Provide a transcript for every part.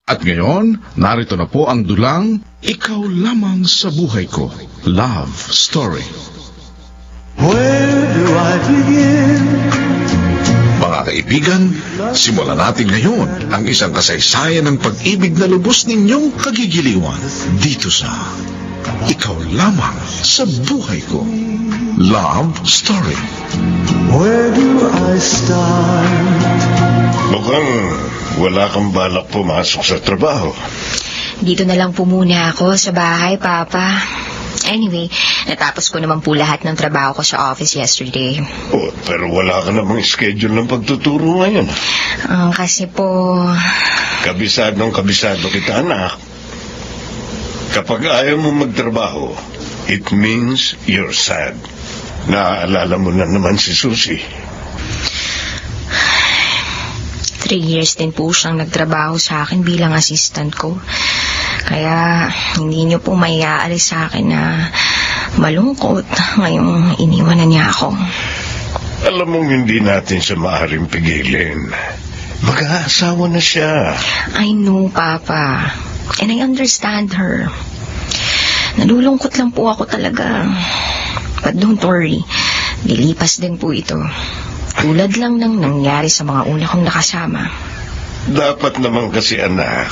At ngayon, narito na po ang dulang Ikaw Lamang sa Buhay Ko, Love Story. Where do I begin? Mga kaibigan, simulan natin ngayon ang isang kasaysayan ng pag-ibig na lubos ninyong kagigiliwan dito sa Ikaw Lamang sa Buhay Ko, Love Story. Where do I start? Mukhang wala kang balak pumasok sa trabaho. Dito na lang po muna ako sa bahay, Papa. Anyway, natapos ko naman po lahat ng trabaho ko sa office yesterday. Oh, pero wala ka namang schedule ng pagtuturo ngayon. Kasi po... Kabisadong kabisado kita, anak. Kapag ayaw mo magtrabaho, it means you're sad. Naaalala mo na naman si Susie. 3 years din po siyang nagtrabaho sa akin bilang assistant ko. Kaya hindi niyo po maiaalis sa akin na malungkot ngayong iniwan na niya ako. Alam mong hindi natin siya maaaring pigilin. Mag-aasawa na siya. I know, Papa. And I understand her. Nalulungkot lang po ako talaga. But don't worry. Lilipas din po ito. Tulad lang ng nangyari sa mga una kong nakasama. Dapat naman kasi, anak,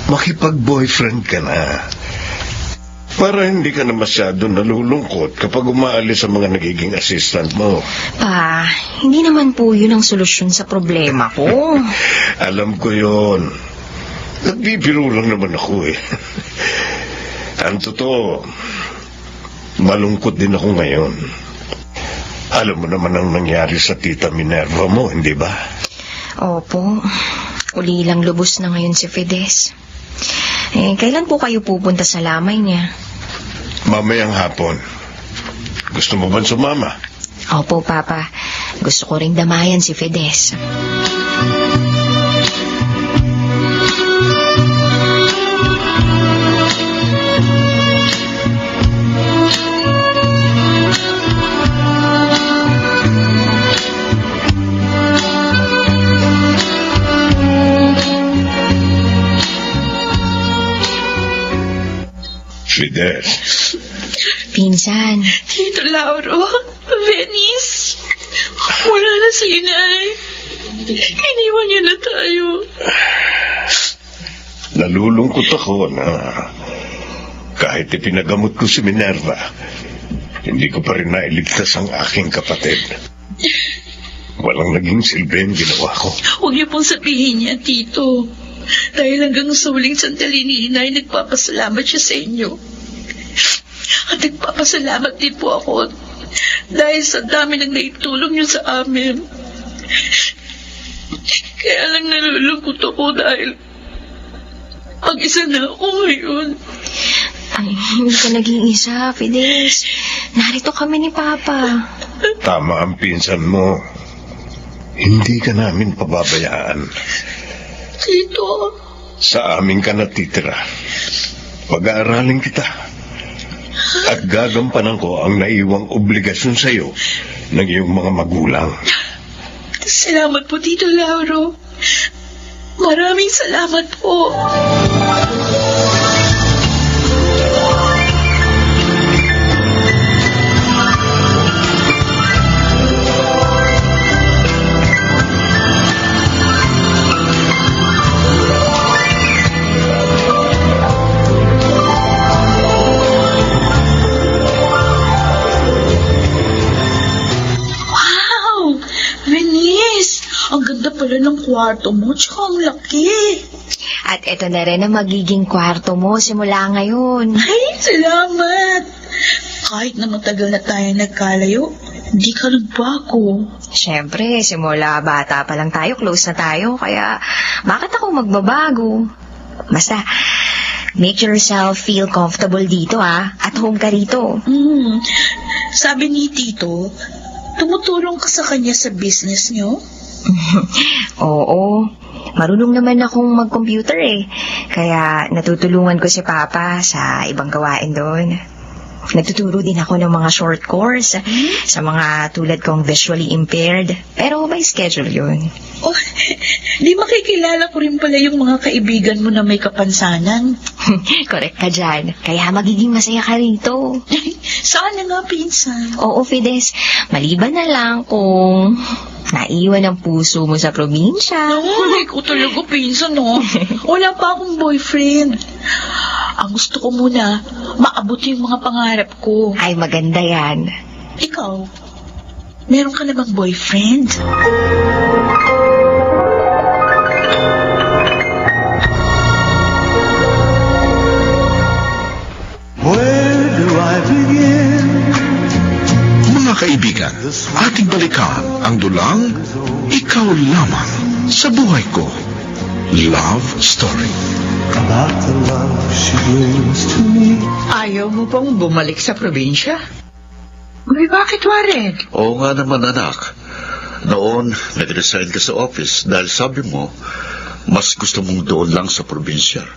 makipag-boyfriend ka na. Para hindi ka na masyado nalulungkot kapag umaalis sa mga nagiging assistant mo. Pa, hindi naman po yun ang solusyon sa problema ko. Alam ko yon. Nagbibiro lang naman ako eh. Ang totoo, malungkot din ako ngayon. Alam mo naman ang nangyari sa tita Minerva mo, hindi ba? Opo, uli lang lubos na ngayon si Fides. Kailan po kayo pupunta sa lamay niya? Mamayang hapon. Gusto mo ba sumama? Opo, Papa. Gusto ko ring damayan si Fides. Fides. Pinsan. Tito Lauro, Venice, wala na si Inay. Iniwan niya na tayo. Nalulungkot ako na kahit ipinagamot ko si Minerva, hindi ko pa rin nailigtas ang aking kapatid. Walang naging silbi ang ginawa ko. Huwag niyo pong sabihin niya, Tito. Dahil hanggang sa huling sandali ni Inay, nagpapasalamat siya sa inyo. At nagpapasalamat din po ako dahil sa dami ng naitulong niyo sa amin. Kaya lang nalulungkot ako dahil mag-isa na ako ngayon. Ay, hindi ka naging isa, Fides. Narito kami ni Papa. Tama ang pinsan mo. Hindi ka namin pababayaan. Tito, Sa amin ka natitira. Pag-aaralin kita. At gagampanan ko ang naiwang obligasyon sa iyo ng iyong mga magulang. salamat po, Tito Lauro. Maraming salamat po. Ang ganda pala ng kwarto mo, tsaka ang laki. At ito na rin ang magiging kwarto mo simula ngayon. Ay, salamat. Kahit na matagal na tayo nagkalayo, hindi ka nagbago. Siyempre, simula bata pa lang tayo, close na tayo, kaya bakit ako magbabago? Basta, make yourself feel comfortable dito, at home ka rito. Sabi ni Tito, tumutulong ka sa kanya sa business niyo? Oo, marunong naman akong mag-computer kaya natutulungan ko si Papa sa ibang gawain doon. Nagtuturo din ako ng mga short course sa mga tulad kong visually impaired. Pero by schedule yun. Oh, di makikilala ko rin pala yung mga kaibigan mo na may kapansanan. Correct ka dyan. Kaya magiging masaya ka rito. Sana nga, pinsan. Oo, Fides. Maliban na lang kung naiwan ang puso mo sa probinsya. Ay, ko talaga, pinsan, no? Wala pa akong boyfriend. Ang gusto ko muna, maabot yung mga pangarap ko. Ay, maganda yan. Ikaw, meron ka na bang boyfriend? Where do I begin? Mga kaibigan, ating balikan ang dulang Ikaw Lamang sa Buhay Ko. Love Story. About the love she brings to me. Ayaw mo pang bumalik sa probinsya? Uy, bakit, Warren? Oo nga naman, anak. Noon, nag-resign ka sa office dahil sabi mo, mas gusto mong doon lang sa probinsya.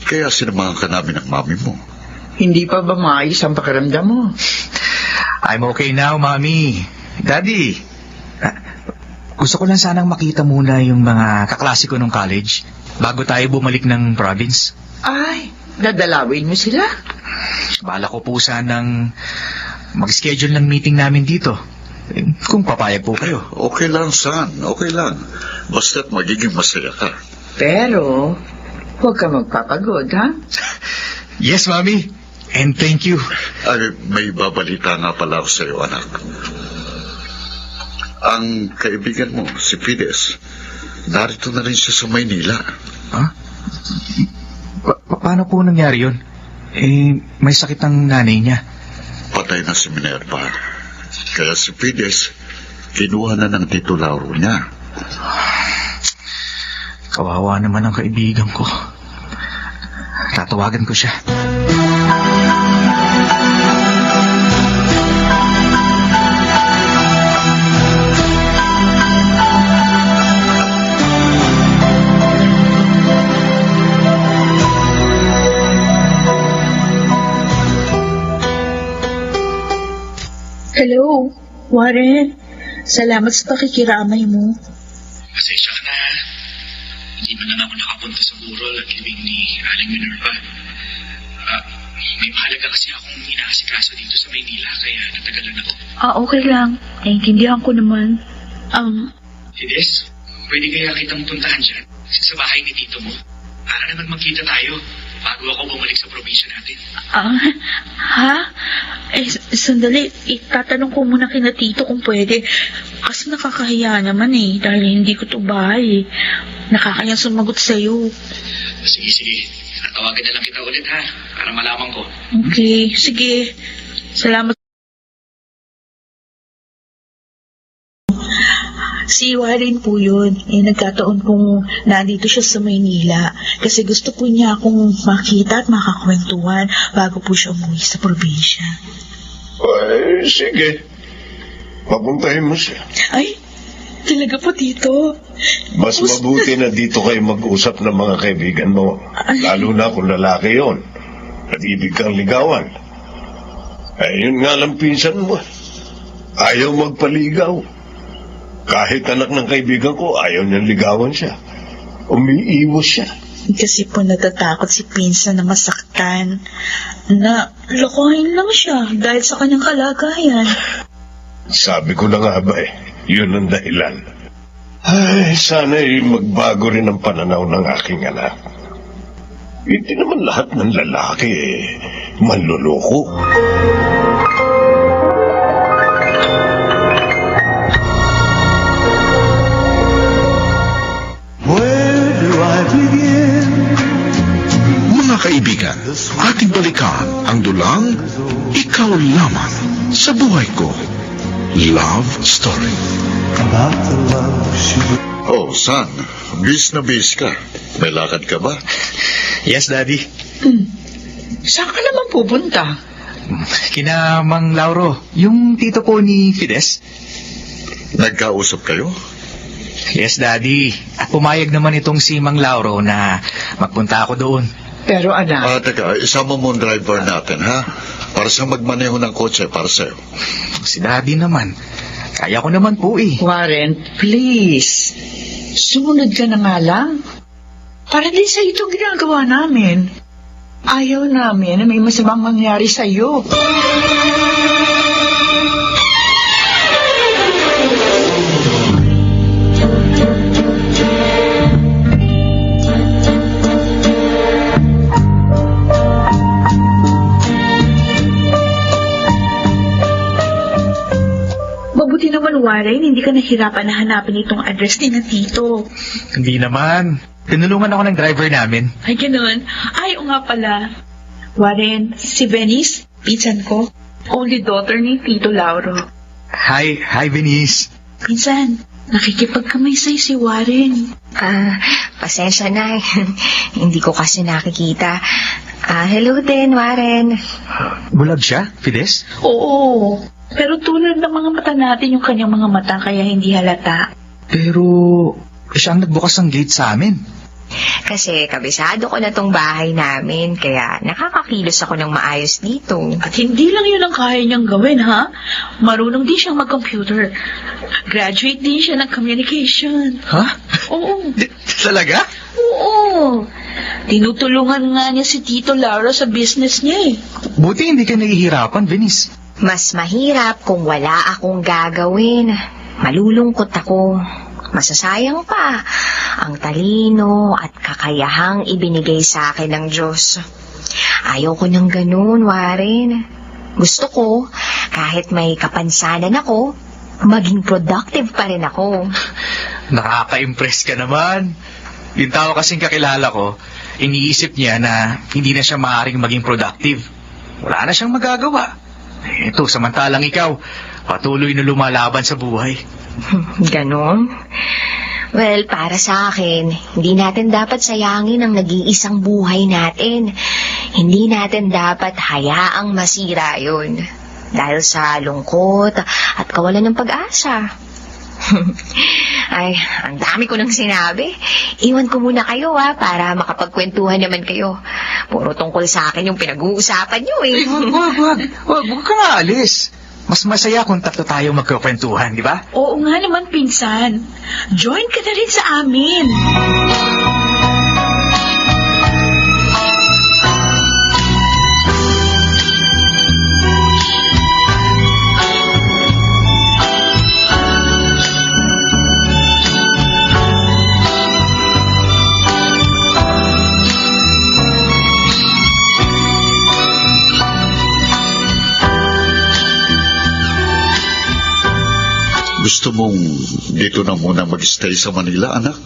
Kaya sinamahan ka namin ng mami mo. Hindi pa ba maayos ang pakiramdam mo? I'm okay now, Mommy. Daddy, gusto ko lang sanang makita muna yung mga kaklase ko nung college bago tayo bumalik ng province. Ay, dadalawin mo sila? Bala ko po sanang mag-schedule ng meeting namin dito. Kung papayag po kayo. Okay lang, son. Okay lang. Basta't magiging masaya ka. Pero, huwag ka magpapagod, ha? Yes, Mommy. And thank you. Ay, may babalita nga pala ako sa iyo, anak. Ang kaibigan mo, si Fides, narito na rin siya sa Maynila. Ha? Paano po nangyari yun? Eh, may sakit ang nanay niya. Patay na si Minerva. Kaya si Fides, kinuha na ng Tito Lauro niya. Kawawa naman ang kaibigan ko. Tatawagan ko siya. Hello, Warren. Salamat sa pakikiramay mo. Pasensya ka na. Hindi man lang ako nakapunta sa burol at libing ni Aling Minerva. May mahalaga kasi akong inaasikaso dito sa Maynila kaya natagalan ako. Okay lang. Naintindihan ko naman. Fides, pwede kaya kitang puntahan dyan sa bahay ni tito mo? Para naman magkita tayo bago ako bumalik sa probinsya natin. Ha? Sandali. Itatanong ko muna kina tito kung pwede. Kasi nakakahiya naman dahil hindi ko to bahay. Nakakayang sumagot sa'yo. Sige. Tatawagan na lang kita ulit ha, para malaman ko. Okay, sige. Salamat. Si Warren po yun. Nagkataon kong nandito siya sa Maynila kasi gusto po niya akong makita at makakwentuhan bago po siya umuwi sa probinsya. Ay, sige. Papuntahin mo siya. Ay, talaga po, Tito. Mas mabuti na dito kayo mag-usap ng mga kaibigan mo. Lalo na kung lalaki yon at ibig kang ligawan. Ayun nga lang pinsan mo. Ayaw magpaligaw. Kahit anak ng kaibigan ko, ayaw niyang ligawan siya. Umiiwas siya. Kasi po natatakot si Pinsan na masaktan. Na lokohin lang siya dahil sa kanyang kalagayan. Sabi ko na nga ba yun ang dahilan. Ay, sana'y magbago rin ang pananaw ng aking anak. Hindi naman lahat ng lalaki manloloko. Where do I begin? Mga kaibigan, ating balikan ang dulang Ikaw Lamang sa Buhay Ko. Love Story. About the love she brings. Oh, son, bis na bis ka. May lakad ka ba? Yes, Daddy. Saan ka naman pupunta? Kina Mang Lauro, yung tito po ni Fides. Nagkausap kayo? Yes, Daddy. At pumayag naman itong si Mang Lauro na magpunta ako doon. Pero anak, Teka, isama mo ang driver natin, ha? para sa magmaneho ng kotse para sa'yo. Si Daddy naman. Kaya ko naman po eh. Warren, please. Sumunod ka na nga lang. Para din sa itong ginagawa namin. Ayaw namin na may masamang mangyari sa iyo. Mabuti naman, Warren, hindi ka nahirapan na hanapin itong address ni na Tito. Hindi naman. Tinulungan ako ng driver namin. Ay, ganun. Ay, o nga pala. Warren, si Venice, pinsan ko. Only daughter ni Tito Lauro. Hi, Venice. Pinsan, nakikipagkamaysay si Warren. Pasensya na. Hindi ko kasi nakikita. Hello din, Warren. Bulag siya, Fides? Oo, pero tulad ng mga mata natin yung kanyang mga mata kaya hindi halata. Pero siya ang nagbukas ng gate sa amin. Kasi kabisado ko na tong bahay namin, kaya nakakakilos ako ng maayos dito. At hindi lang yun ang kaya niyang gawin, ha? Marunong din siyang mag-computer. Graduate din siya ng communication. Ha? Oo. Talaga? Oo. Tinutulungan nga niya si Tito Laura sa business niya eh. Buti hindi ka nahihirapan, Venice. Mas mahirap kung wala akong gagawin. Malulungkot ako. Masasayang pa ang talino at kakayahang ibinigay sa akin ng Diyos. Ayaw ko ng ganun, Warren. Gusto ko, kahit may kapansanan ako, maging productive pa rin ako. Nakaka-impress ka naman. Yung tao kasing kakilala ko, iniisip niya na hindi na siya maaaring maging productive. Wala na siyang magagawa. Ito, samantalang ikaw, patuloy na lumalaban sa buhay. Ganon? Well, para sa akin, hindi natin dapat sayangin ang nag-iisang buhay natin. Hindi natin dapat hayaang masira yun. Dahil sa lungkot at kawalan ng pag-asa. Ay, ang dami ko nang sinabi. Iwan ko muna kayo para makapagkwentuhan naman kayo. Puro tungkol sa akin yung pinag-uusapan nyo eh. Huwag ka nga alis. Mas masaya kung tatlo tayo magkakwentuhan, di ba? Oo nga naman, pinsan. Join ka na rin sa amin. Gusto mong dito na muna mag-stay sa Manila, anak?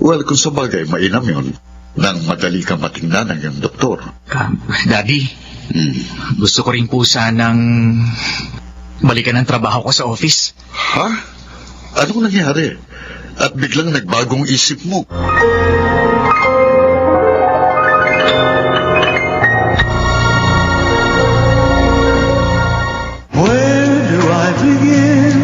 Well, kung sa bagay, mainam yun. Nang madali ka matingnan ng iyong doktor. Daddy, gusto ko rin po sanang balikan ang trabaho ko sa office. Ha? Anong nangyari? At biglang nagbagong isip mo? Where do I begin?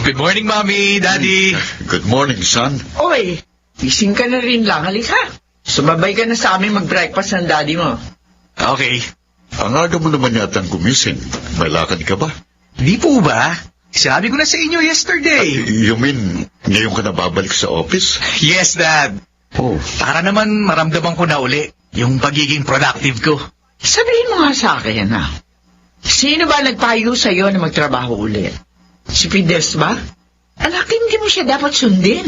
Good morning, Mommy, Daddy. Good morning, son. Oy, gising ka na rin lang. Halika. Sumabay ka na sa amin mag-breakfast ng daddy mo. Okay. Ang aga mo naman yatang gumising. May lakad ka ba? Di po ba? Sinabi ko na sa inyo yesterday. You mean, ngayon ka na babalik sa office? Yes, Dad. Oh, Para naman maramdaman ko na uli yung pagiging productive ko. Sabihin mo nga sa akin, Sino ba nagpayo sa'yo na magtrabaho ulit? Si Fides ba? Anak, hindi mo siya dapat sundin.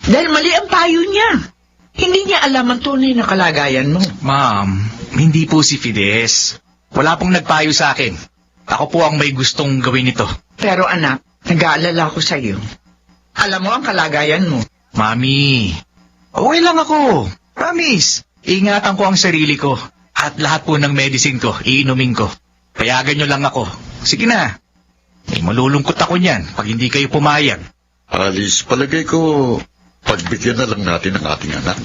Dahil mali ang payo niya. Hindi niya alam ang tunay na kalagayan mo. Ma'am, hindi po si Fides. Wala pong nagpayo sa akin. Ako po ang may gustong gawin ito. Pero anak, nag-aalala ko sa'yo. Alam mo ang kalagayan mo. Mami, okay lang ako. Promise. Ingatan ko ang sarili ko. At lahat po ng medicine ko, iinumin ko. Payagan nyo lang ako. Sige na. May malulungkot ako niyan pag hindi kayo pumayag. Alice, palagay ko, pagbigyan na lang natin ang ating anak.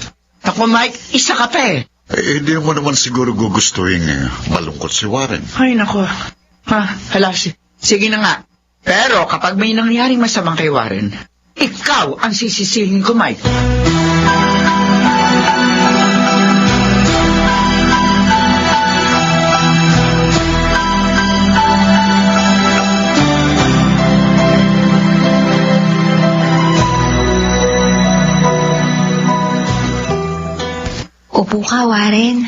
Ako, Mike, isa ka pa eh. Hindi mo naman siguro gugustuhin malungkot si Warren. Ay, nako. Sige na nga. Pero kapag may nangyaring masamang kay Warren, ikaw ang sisisihin ko, Mike. Upo ka, Warren.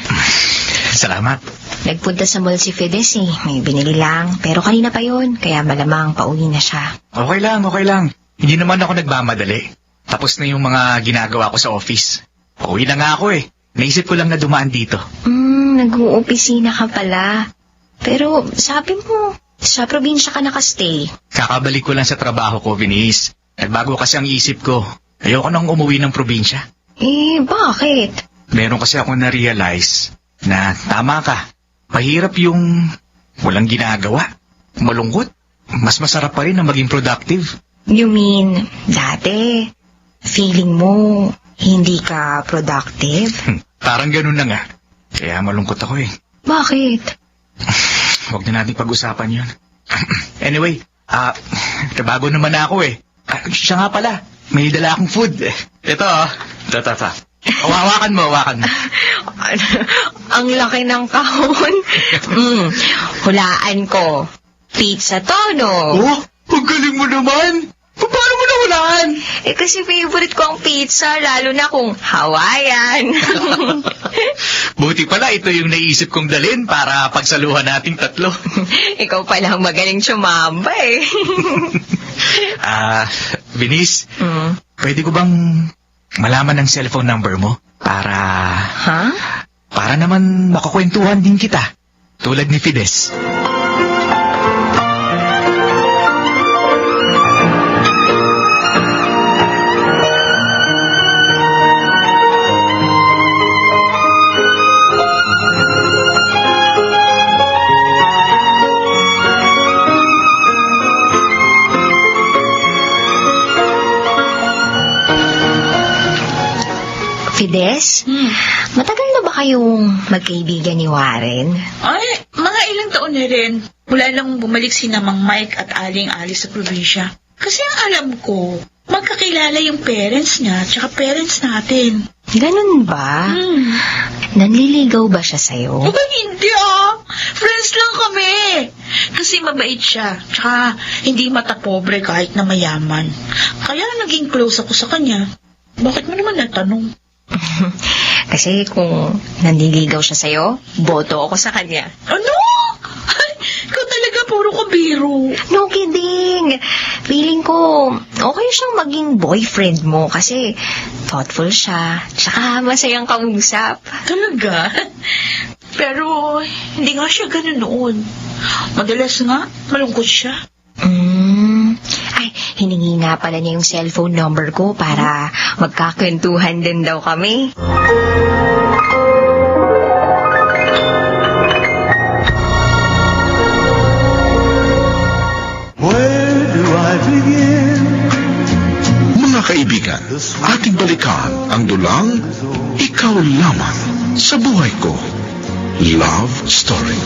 Salamat. Nagpunta sa mall si Fides eh. May binili lang. Pero kanina pa yun, kaya malamang pauwi na siya. Okay lang. Hindi naman ako nagmamadali. Tapos na yung mga ginagawa ko sa office. Pauwi na nga ako eh. Naisip ko lang na dumaan dito. Nag-uopisina ka pala. Pero sabi mo, sa probinsya ka nakastay. Kakabalik ko lang sa trabaho ko, Venice. Nagbago kasi ang isip ko. Ayoko nang umuwi ng probinsya. Bakit? Meron kasi akong na-realize na tama ka. Mahirap yung walang ginagawa. Malungkot. Mas masarap pa rin na maging productive. You mean, dati, feeling mo hindi ka productive? Parang ganun na nga. Kaya malungkot ako eh. Bakit? Huwag na natin pag-usapan yun. Anyway, kabago naman ako eh. Siya nga pala, may dala akong food. Ito. Hawakan mo. Ang laki ng kahon. Hulaan ko. Pizza to, no? Oh, ang galing mo naman. Paano mo nahulaan? Kasi favorite ko ang pizza, lalo na kung Hawaiian. Buti pala ito yung naisip kong dalhin para pagsaluhan nating tatlo. Ikaw palang magaling tsumamba eh. Venice, pwede ko bang malaman ang cellphone number mo? Para naman makakwentuhan din kita. Tulad ni Fides. Fides, matagal na ba kayong magkaibigan ni Warren? Ay, mga ilang taon na rin. Mula lang bumalik si Namang Mike at Aling Alice sa probinsya. Kasi ang alam ko, magkakilala yung parents niya at parents natin. Ganun ba? Nanliligaw ba siya sa'yo? Hindi Friends lang kami. Kasi mabait siya. Tsaka hindi mata pobre kahit na mayaman. Kaya naging close ako sa kanya. Bakit mo naman natanong? Kasi kung nanliligaw siya sa'yo, boto ako sa kanya. Ano? Ay, ikaw talaga puro kabiro. No kidding. Feeling ko, okay siyang maging boyfriend mo kasi thoughtful siya, tsaka masayang kausap. Talaga? Pero hindi nga siya ganun noon. Madalas nga, malungkot siya. Ay, hiningi nga pala niya yung cellphone number ko para magkakwentuhan din daw kami. Where do I begin? Mga kaibigan, ating balikan ang dulang Ikaw Lamang sa Buhay Ko. Love Story.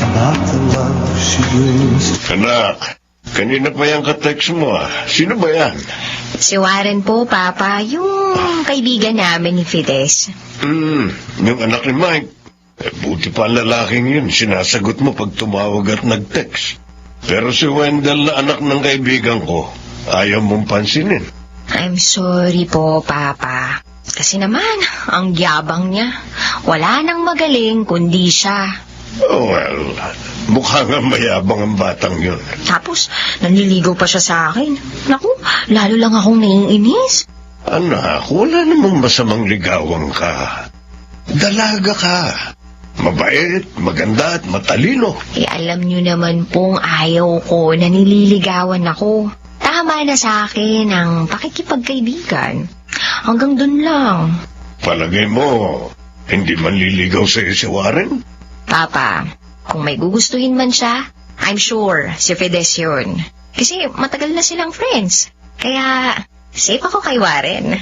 About the love she brings. Anak, kanina pa yung ka-text mo Sino ba yan? Si Warren po, Papa, yung kaibigan namin ni Fides. Yung anak ni Mike. Buti pa ang lalaking yun. Sinasagot mo pag tumawag at nag-text. Pero si Wendell na anak ng kaibigan ko, ayaw mong pansinin. I'm sorry po, Papa. Kasi naman, ang yabang niya. Wala nang magaling kundi siya. Oh, well, mukha nga mayabang ang batang yun. Tapos, nanliligaw pa siya sa akin. Naku, lalo lang akong naiinis. Anak, wala namang masamang ligawan ka. Dalaga ka. Mabait, maganda at matalino. Alam niyo naman pong ayaw ko na nililigawan ako. Tama na sa akin ang pakikipagkaibigan. Hanggang dun lang. Palagay mo, hindi man liligaw sa'yo si Warren? Papa, kung may gugustuhin man siya, I'm sure si Fides yun. Kasi matagal na silang friends. Kaya, safe ako kay Warren.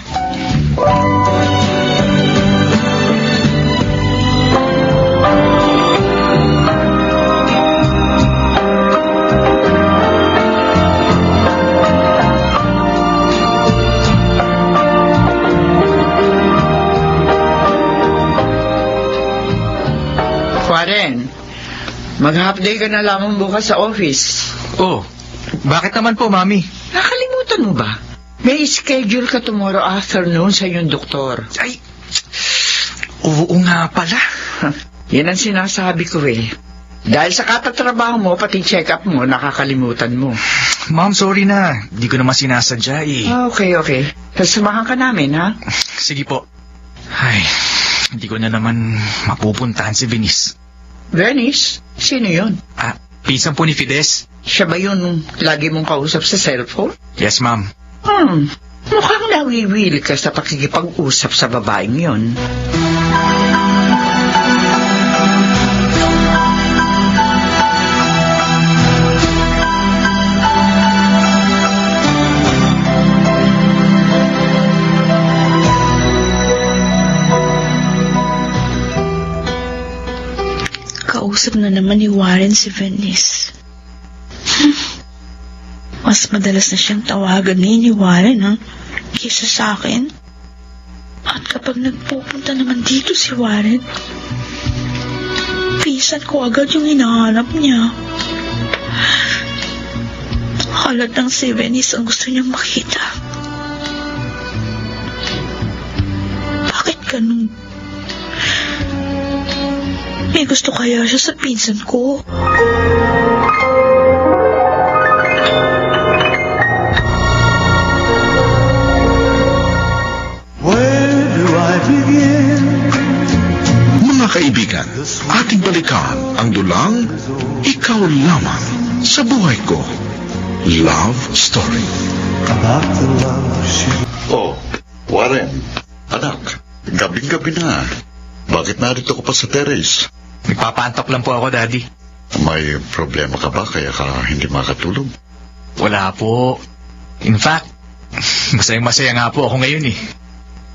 Warren, mag-half day ka na lamang bukas sa office. Oh, bakit naman po, Mami? Nakalimutan mo ba? May schedule ka tomorrow afternoon sa iyong doktor. Ay, Oo nga pala. Yan ang sinasabi ko eh. Dahil sa katatrabaho mo, pati check-up mo, nakakalimutan mo. Ma'am, sorry na. Di ko naman sinasadya eh. Okay. Sasamahan ka namin, ha? Sige po. Ay, hindi ko na naman mapupuntahan si Venice. Venice? Sino yun? Pinsan po ni Fides. Siya ba yun lagi mong kausap sa cellphone? Yes, ma'am. Mukhang nawiwili ka sa pakikipag-usap sa babaeng yun. Kausap na naman ni Warren si Venice. Mas madalas na siyang tawagan ni Warren, kaysa sa akin. At kapag nagpupunta naman dito si Warren, pisan ko agad yung hinahanap niya. Halatang si Venice ang gusto niyang makita. Bakit ganun? May gusto kaya siya sa pinsan ko? Where do I begin? Mga kaibigan, ating balikan ang dulang Ikaw Lamang sa Buhay Ko. Love Story. About the love she Oh, Warren. Anak, gabing-gabi na. Bakit narito ko pa sa terrace? Nagpapantok lang po ako, Daddy. May problema ka ba kaya ka hindi makatulog? Wala po. In fact, masayang-masaya nga po ako ngayon eh.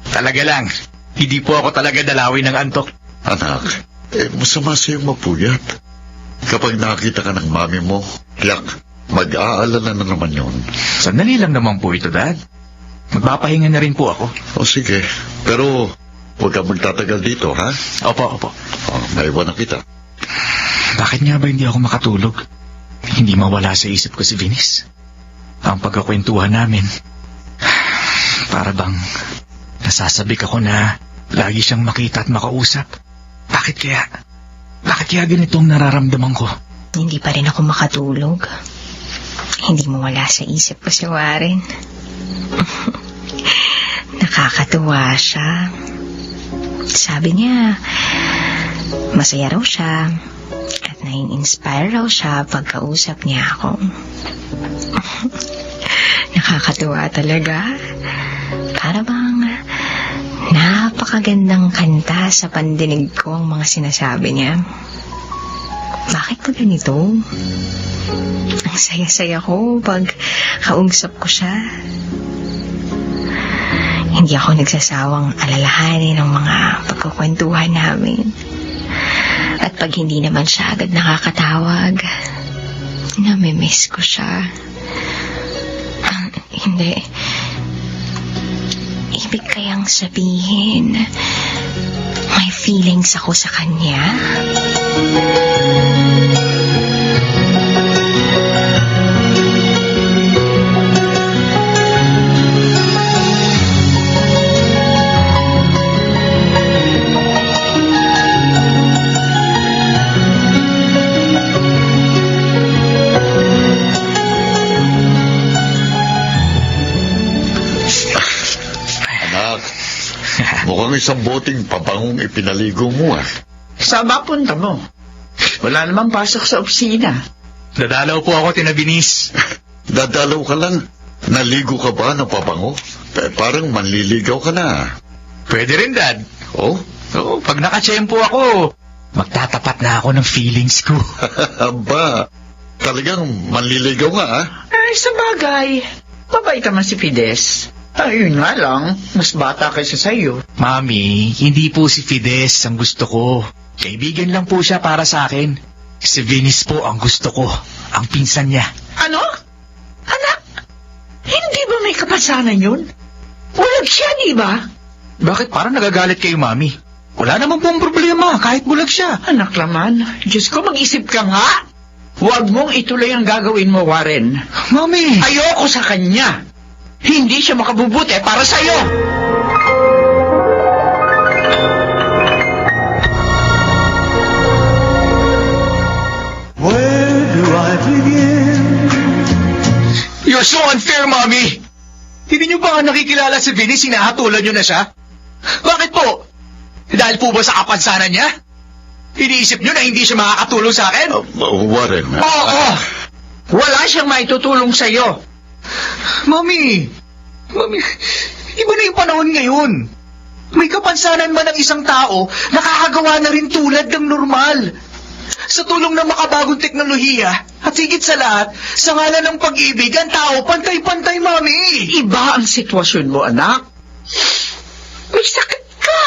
Talaga lang, hindi po ako talaga dalawin ng antok. Anak, masama sa'yong mapuyat. Kapag nakakita ka ng mami mo, tiyak, mag-aalala na naman yun. Sandali lang naman po ito, Dad. Magpapahinga na rin po ako. O sige, pero huwag kang magtatagal dito, ha? Opo. Maiwan na kita. Bakit nga ba hindi ako makatulog? Hindi mawala sa isip ko si Venice. Ang pagkakwentuhan namin. Para bang nasasabik ako na lagi siyang makita at makausap. Bakit kaya ganitong nararamdaman ko? Hindi pa rin ako makatulog. Hindi mawala sa isip ko si Warren. Nakakatuwa siya. Sabi niya, masaya raw siya at nai-inspire raw siya pagkausap niya ako. Nakakatuwa talaga. Para bang napakagandang kanta sa pandinig ko ang mga sinasabi niya. Bakit ba ganito? Ang saya-saya ko pag kausap ko siya. Hindi ako nagsasawang alalahanin ng mga pagkukwentuhan namin. At pag hindi naman siya agad nakakatawag, namimiss ko siya. Hindi. Ibig kayang sabihin, may feelings ako sa kanya? Mukhang isang boting papangong ipinaligo mo, Saan ba punta mo? Wala namang pasok sa opisina. Dadalaw po ako, Tina Venice. Dadalaw ka lang. Naligo ka ba ng pabango? Parang manliligaw ka na. Pwede rin, Dad. Oh? Oo, pag nakatsempo ako, magtatapat na ako ng feelings ko. Aba, talagang manliligaw nga, Ay, sa bagay. Mabait naman si Fides. Ayun nga lang, mas bata kaysa sa'yo. Mami, hindi po si Fides ang gusto ko. Kaibigan lang po siya para sa akin. Si Venice po ang gusto ko. Ang pinsan niya. Ano? Anak, hindi ba may kapasanan yun? Bulag siya, di ba? Bakit parang nagagalit kayo, Mami? Wala naman pong problema, kahit bulag siya. Anak naman, Diyos ko, mag-isip ka nga. Huwag mong ituloy ang gagawin mo, Warren. Mami! Ayoko sa kanya. Hindi siya makabubuti para sa'yo. That's so unfair, Mommy! Hindi niyo ba nga nakikilala si Vinny, sinahatulan niyo na siya? Bakit po? Dahil po ba sa kapansanan niya? Iniisip niyo na hindi siya makakatulong sa akin? Warren. Oo! Wala siyang maitutulong sa'yo. Mami, iba na yung panahon ngayon. May kapansanan man ang isang tao, nakakagawa na rin tulad ng normal. Sa tulong ng makabagong teknolohiya, at higit sa lahat, sa ngalan ng pag-ibig, ang tao pantay-pantay, Mami. Iba ang sitwasyon mo, anak. May sakit ka.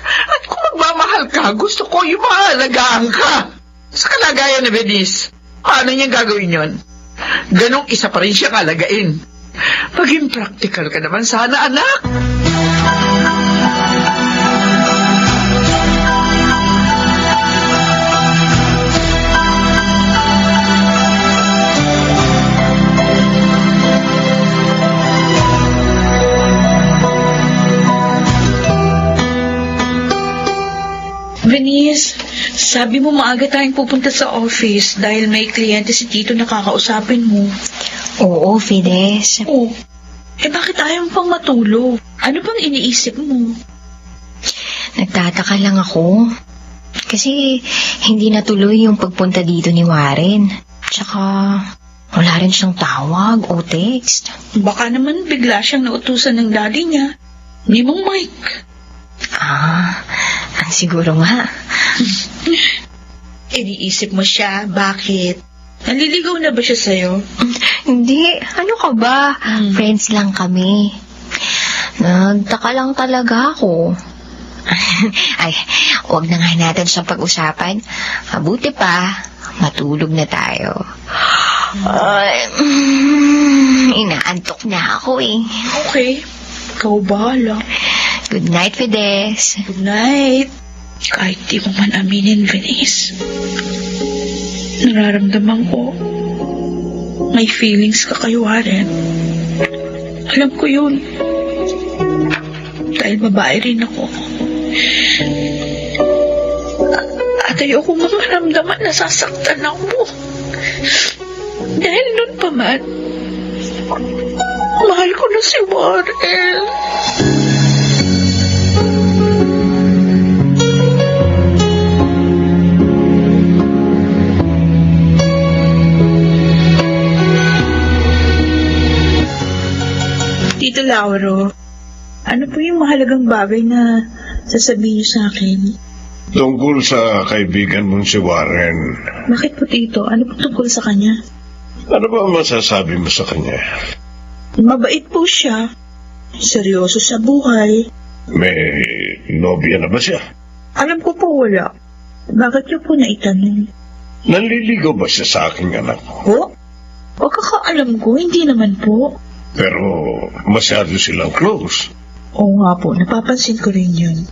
At kung magmamahal ka, gusto ko yung maalagaan ka. Sa kalagayan ni Venice, paano niya gagawin yon? Ganong isa pa rin siya kalagain. Maging practical ka naman sana, anak. Venice, sabi mo maaga tayong pupunta sa office dahil may kliyente si Tito na kakausapin mo. Oo, Fides. Oh, bakit ayaw mo pang matulog? Ano bang iniisip mo? Nagtataka lang ako. Kasi hindi natuloy yung pagpunta dito ni Warren. Tsaka wala rin siyang tawag o text. Baka naman bigla siyang nautusan ng daddy niya. Ni Mang Mike. Ang siguro nga. Iniisip mo siya, bakit? Naliligaw na ba siya sa'yo? Hindi, ano ka ba? Friends lang kami. Nagtaka lang talaga ako. Ay, huwag na nga natin siyang pag-usapan. Mabuti pa, matulog na tayo. Ay, inaantok na ako eh. Okay, ikaw bahala. Good night, Fides. Good night. Kahit di mo man aminin, Venice, nararamdaman ko may feelings ka kay Warren. Alam ko yun. Dahil babae rin ako. At ayoko maramdaman na sasaktan ako. Dahil nun pa man, mahal ko na si Warren. Tito Lauro, ano po yung mahalagang bagay na sasabihin niyo sa akin? Tungkol sa kaibigan mong si Warren, Bakit po, Tito? Ano po tungkol sa kanya? ano ba masasabi mo sa kanya? Mabait po siya. Seryoso sa buhay. May nobya na ba siya? Alam ko po wala. Bakit niyo po naitanong? Nanliligaw ba siya sa aking anak? Po? O kakaalam ko, hindi naman po. Pero masyado silang close. Oo nga po, napapansin ko rin yun.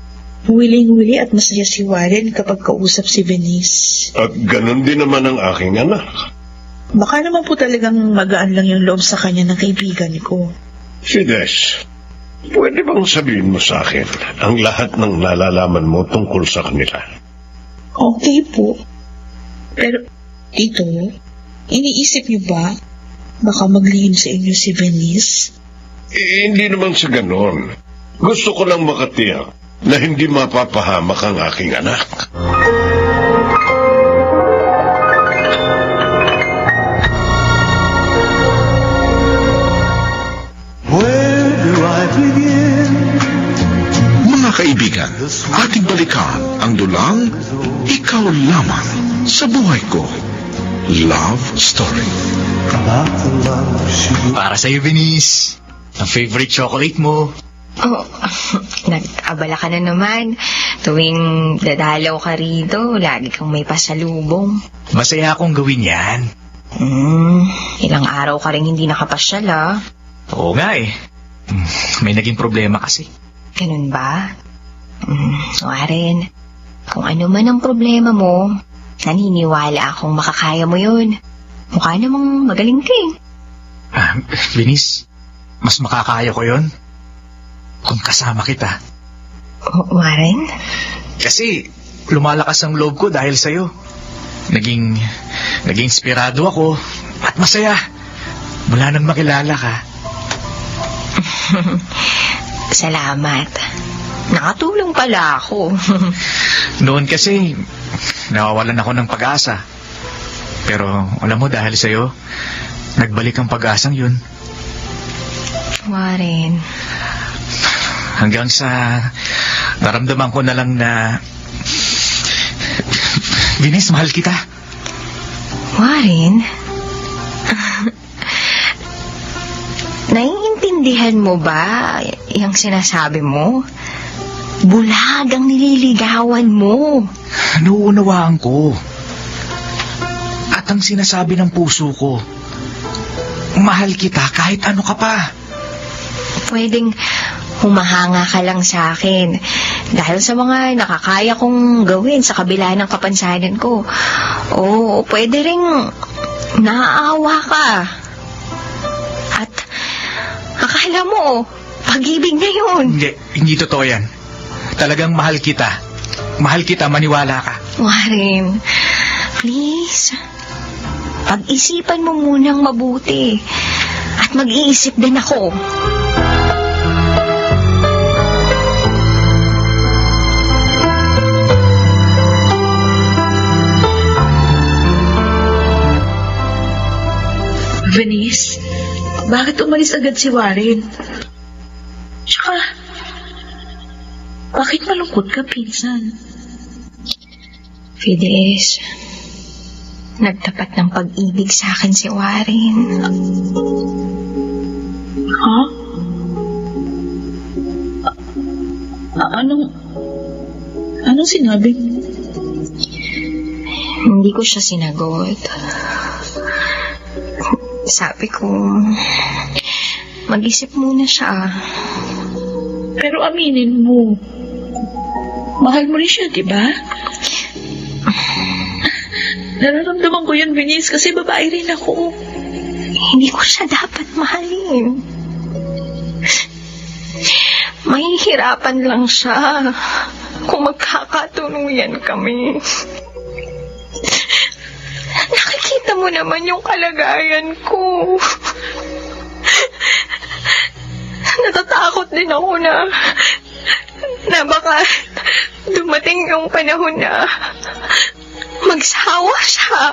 Wiling-wili at masaya si Warren kapag kausap si Venice. At ganun din naman ang aking anak. Baka naman po talagang magaan lang yung loob sa kanya ng kaibigan ko. Fides, pwede bang sabihin mo sa akin ang lahat ng nalalaman mo tungkol sa kanila? Okay po. Pero, Tito, iniisip niyo ba baka maglihim sa inyo si Venice? Hindi naman sa ganon. Gusto ko lang makatiyak na hindi mapapahamak ang aking anak. Where do I begin? Mga kaibigan, ating balikan ang dulang Ikaw Lamang sa Buhay Ko. Love Story. About the love she gave. Para sa'yo, Venice. Ang favorite chocolate mo. Oh, nag-abala ka na naman. Tuwing dadalaw ka rito, lagi kang may pasalubong. Masaya akong gawin yan. Ilang araw ka rin hindi nakapasyal, ah. Oo nga eh. May naging problema kasi. Ganun ba? Warren, kung ano man ang problema mo, naniniwala akong makakaya mo yun. Mukha namang magaling ka eh. Venice, mas makakaya ko yun kung kasama kita. Warren? Kasi lumalakas ang loob ko dahil sa'yo. Naging inspirado ako at masaya Mula nang makilala ka. Salamat. Nakatulong pala ako. Noon kasi, nawawalan ako ng pag-asa. Pero alam mo, dahil sa'yo, nagbalik ang pag-asang yun. Warren. Hanggang sa naramdaman ko na lang na Venus, mahal kita. Warren? Naiintindihan mo ba yung sinasabi mo? Bulag ang nililigawan mo. Nauunawaan ko. At ang sinasabi ng puso ko, mahal kita kahit ano ka pa. Pwedeng humahanga ka lang sa akin dahil sa mga nakakaya kong gawin sa kabila ng kapansanan ko. O pwede ring naaawa ka. At akala mo, pag-ibig na yun. Hindi totoo yan. Talagang mahal kita. Mahal kita, maniwala ka. Warren, please. Pag-isipan mo munang mabuti. At mag-iisip din ako. Venice, bakit umalis agad si Warren? Tsaka, bakit malungkot ka, pinsan? Fides, nagtapat ng pag-ibig sa akin si Warren. Ha? Anong sinabi mo? Hindi ko siya sinagot. Sabi ko, mag-isip muna siya. Pero aminin mo, mahal mo rin siya, di ba? Nararamdaman ko yun, Venice, kasi babae rin ako. Hindi ko siya dapat mahalin. Mahihirapan lang siya kung magkakatuluyan kami. Nakikita mo naman yung kalagayan ko. Natatakot din ako na baka dumating yung panahon na magsawa siya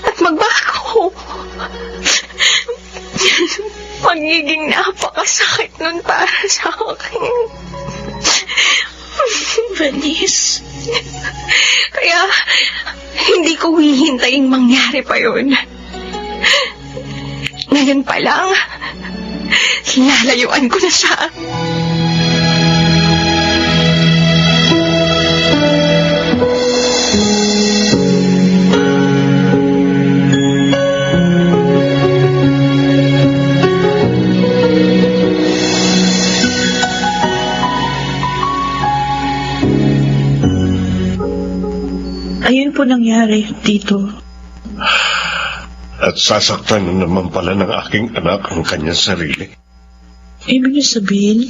at magbago. Magiging napakasakit nun para sa akin. Venice. Kaya hindi ko hihintayin mangyari pa yun. Ngayon pa lang, lalayuan ko na siya. Ayun po nangyari, Tito. At sasaktan na naman pala ng aking anak ang kanyang sarili. Ibig niyo sabihin,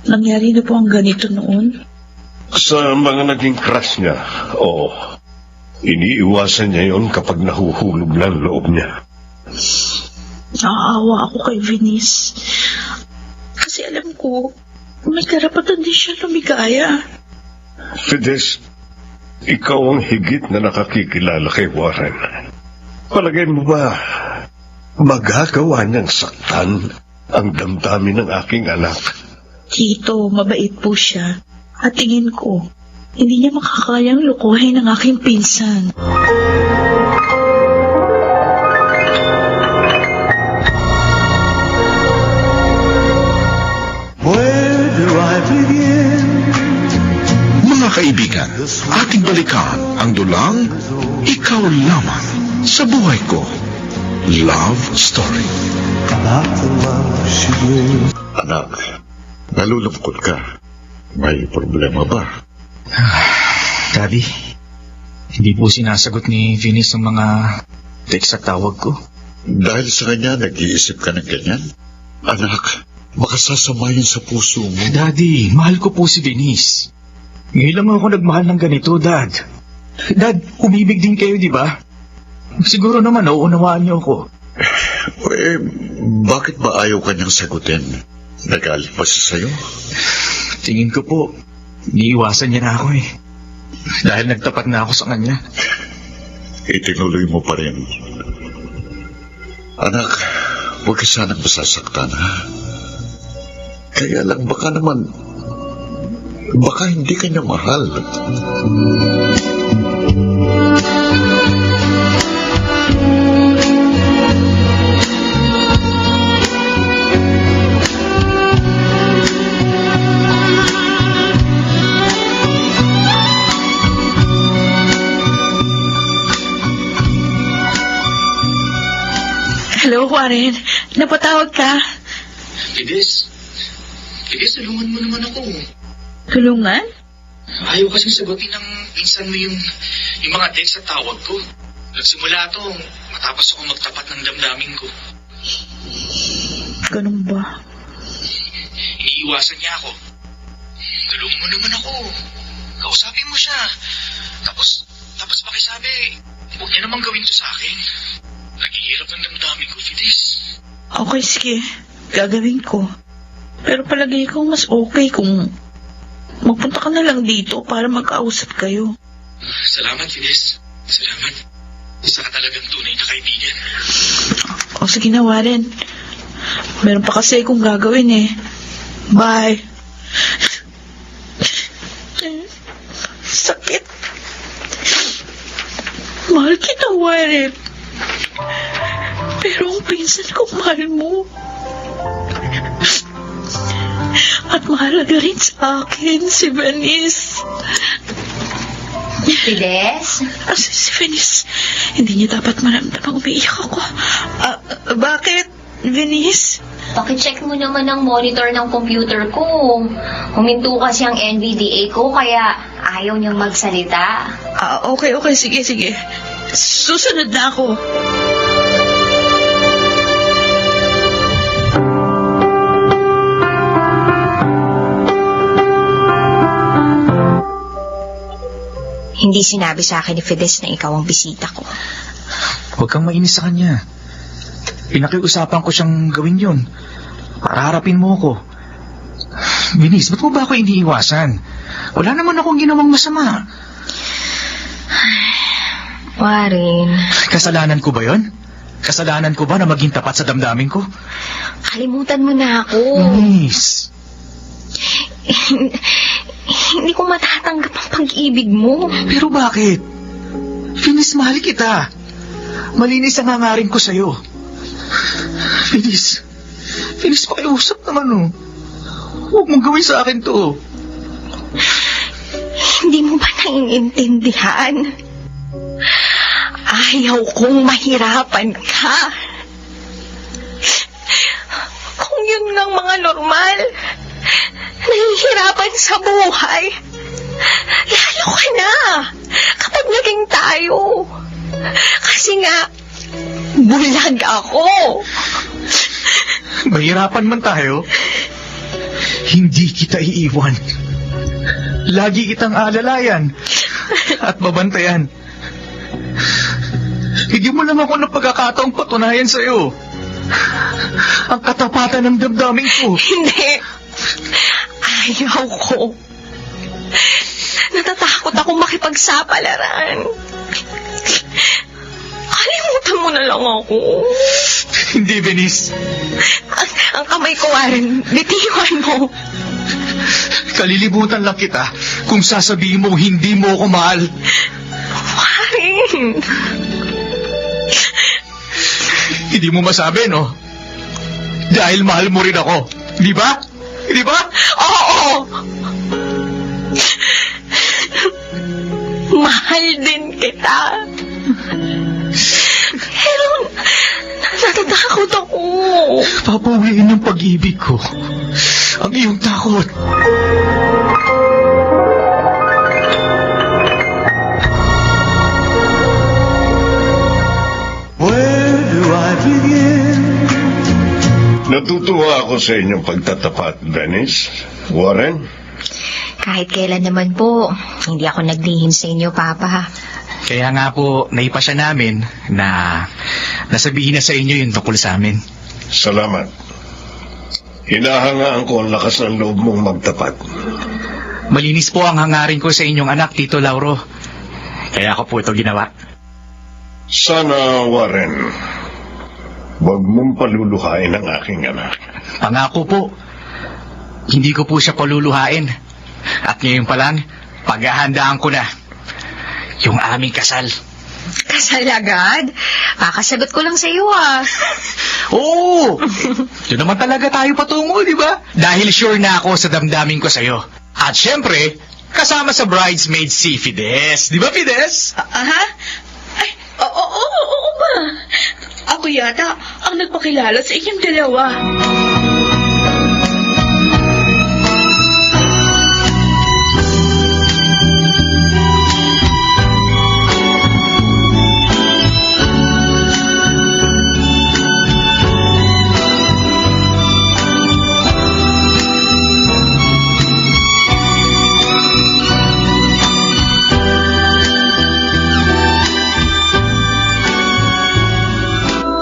nangyari na po ang ganito noon? Sa mga naging crush niya, oo. Iniiwasan niya yon kapag nahuhulog na ang loob niya. Naaawa ako kay Venice. Kasi alam ko, may karapatan din siya lumigaya. Fides, ikaw ang higit na nakakikilala kay Warren. Palagay mo ba, magagawa niyang saktan ang damdamin ng aking anak? Tito, mabait po siya. At tingin ko, hindi niya makakayang lukuhin ang aking pinsan. Where do I begin? Mga kaibigan, ating balikan ang dulang Ikaw Lamang sa Buhay Ko. Love Story. About the love she brings. Anak, nalulungkot ka. May problema ba? Daddy, hindi po sinasagot ni Venus ang mga text at tawag ko. Dahil sa kanya, nag-iisip ka ng ganyan? Anak, makasasama yun sa puso mo. Daddy, mahal ko po si Venus. Ngayon lang ako nagmahal ng ganito, Dad. Dad, umibig din kayo, di ba? Siguro naman, nauunawaan niyo ako. Bakit ba ayaw kanyang sagutin? Nagalit pa siya sa'yo? Tingin ko po, iniiwasan niya na ako eh. Dahil nagtapat na ako sa kanya. Itinuloy mo pa rin. Anak, huwag ka sanang masasaktan, ha? Kaya lang baka hindi ka niya mahal. Hello, Warren. Napatawag ka? Fides, tulungan mo naman ako. Tulungan? Ayaw kasing sagutin ng pinsan mo yung mga text sa tawag ko. Nagsimula to matapos ako magtapat ng damdamin ko. Ganun ba? Iniiwasan niya ako. Tulungan mo naman ako. Kausapin mo siya. Tapos pakisabi, huwag niya naman gawin to sa akin. Naghihirap ng damdamin ko, Fides. Okay, sige. Gagawin ko. Pero palagay ko mas okay kung magpunta ka na lang dito para magkausap kayo. Salamat, Fides. Salamat. Isa ka talagang tunay na kaibigan. O sige na, Warren. Meron pa kasi akong gagawin eh. Bye. Sakit. Mahal kita, Warren. Pero ang pinsan ko, mahal mo. At mahalaga rin sa akin si Venice. Fides? Si Venice, hindi niya dapat maramdamang umiiyak ako. Bakit, Venice? Pakicheck mo naman ang monitor ng computer ko. Huminto kasi ang NVDA ko, kaya ayaw niyang magsalita. Okay, sige. Susunod na ako. Hindi sinabi sa akin ni Fides na ikaw ang bisita ko. Huwag kang mainis sa kanya. Pinakiusapan ko siyang gawin yun. Para harapin mo ako. Venice, ba't mo ba ako iniiwasan? Wala naman akong ginawang masama. Warren. Kasalanan ko ba yon? Kasalanan ko ba na maging tapat sa damdamin ko? Kalimutan mo na ako. Venice. Hindi ko matatanggap ang pag-ibig mo. Pero bakit? Venice, mahal kita. Malinis ang hangarin ko sa'yo. Venice, pakiusap naman oh. Huwag mong gawin sa akin to. Hindi mo ba naiintindihan? Ayaw kong mahirapan ka. Kung yun ngang mga normal, nahihirapan sa buhay, lalo ka na kapag naging tayo. Kasi nga, bulag ako. Mahirapan man tayo, hindi kita iiwan. Lagi kitang alalayan at babantayan. Bigyan mo lang ako ng pagkakataong patunayan sa'yo ang katapatan ng damdamin ko. Hindi. Ayaw ko. Natatakot ako makipagsapalaran. Kalimutan mo na lang ako. Hindi, Venice. Ang kamay ko, Warren. Bitiwan mo. Kalilimutan lang kita kung sasabihin mo hindi mo ako mahal. Warren. Hindi mo masabi, no? Dahil mahal mo rin ako. Di ba? Di ba? Oo. Mahal din kita. Pero natatakot ako. Papawiin ng pag-ibig ko ang iyong takot. Where do I begin? Natutuwa ako sa inyong pagtatapat, Venice. Warren? Kahit kailan naman po, hindi ako naglihim sa inyo, Papa. Kaya nga po, naipasya namin na nasabihin na sa inyo yung tungkol sa amin. Salamat. Hinahangaan ko ang lakas ng loob mong magtapat. Malinis po ang hangarin ko sa inyong anak, Tito Lauro. Kaya ako po ito ginawa. Sana, Warren, huwag mong paluluhain ang aking anak. Pangako po, hindi ko po siya paluluhain. At ngayon pa lang, paghahandaan ko na yung aming kasal. Kasal agad? Kakasagot ko lang sa iyo, ah. Oo! Yun naman talaga tayo patungo, di ba? Dahil sure na ako sa damdamin ko sa'yo. At syempre, kasama sa bridesmaid si Fides. Di ba, Fides? Aha? Ay, oo ba? Ako yata ang nagpakilala sa inyong dalawa.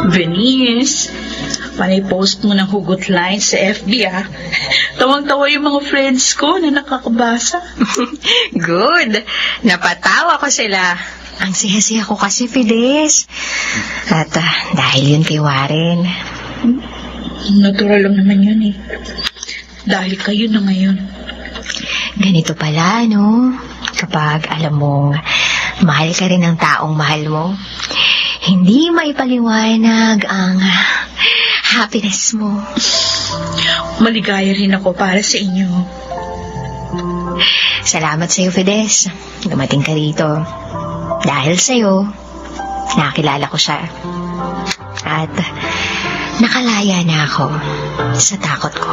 Venice, panay post mo ng hugot line sa FB, ah. Tawang-tawa yung mga friends ko na nakakabasa. Good. Napatawa ko sila. Ang siya-siya ko kasi, Fides. At dahil yun kay Warren. Natural lang naman yun, eh. Dahil kayo na ngayon. Ganito pala, no? Kapag alam mong mahal ka rin ng taong mahal mo, hindi maipaliwanag ang happiness mo. Maligaya rin ako para sa inyo. Salamat sa'yo, Fides. Dumating ka rito. Dahil sa'yo, nakilala ko siya. At nakalaya na ako sa takot ko.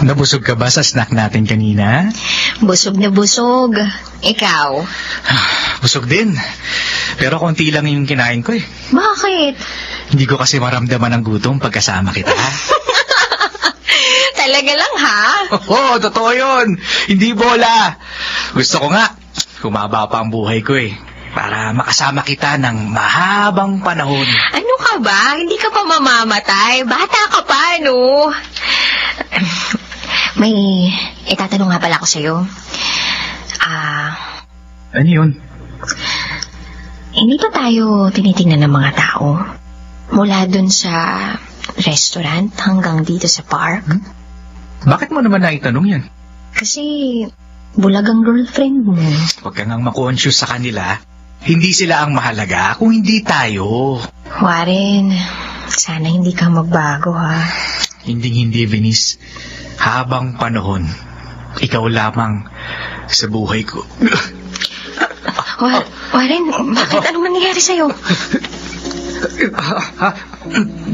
Nabusog ka ba sa snack natin kanina? Busog na busog. Ikaw? Busog din. Pero konti lang yung kinain ko eh. Bakit? Hindi ko kasi maramdaman ang gutom pagkasama kita. Talaga lang, ha? Oo, totoo yun. Hindi bola. Gusto ko nga, humaba pa ang buhay ko eh. Para makasama kita ng mahabang panahon. Ano ka ba? Hindi ka pa mamamatay. Bata ka pa, no? May itatanong nga pala ako sa'yo. Ano yun? Hindi pa tayo tinitingnan ng mga tao? Mula dun sa restaurant hanggang dito sa park? Bakit mo naman naitanong yan? Kasi bulag ang girlfriend mo. Huwag ka ngang ma-conscious sa kanila. Hindi sila ang mahalaga kung hindi tayo. Warren, sana hindi ka magbago, ha? Hindi, Venice. Habang panahon, ikaw lamang sa buhay ko. Warren, bakit? Anong nangyayari sa'yo?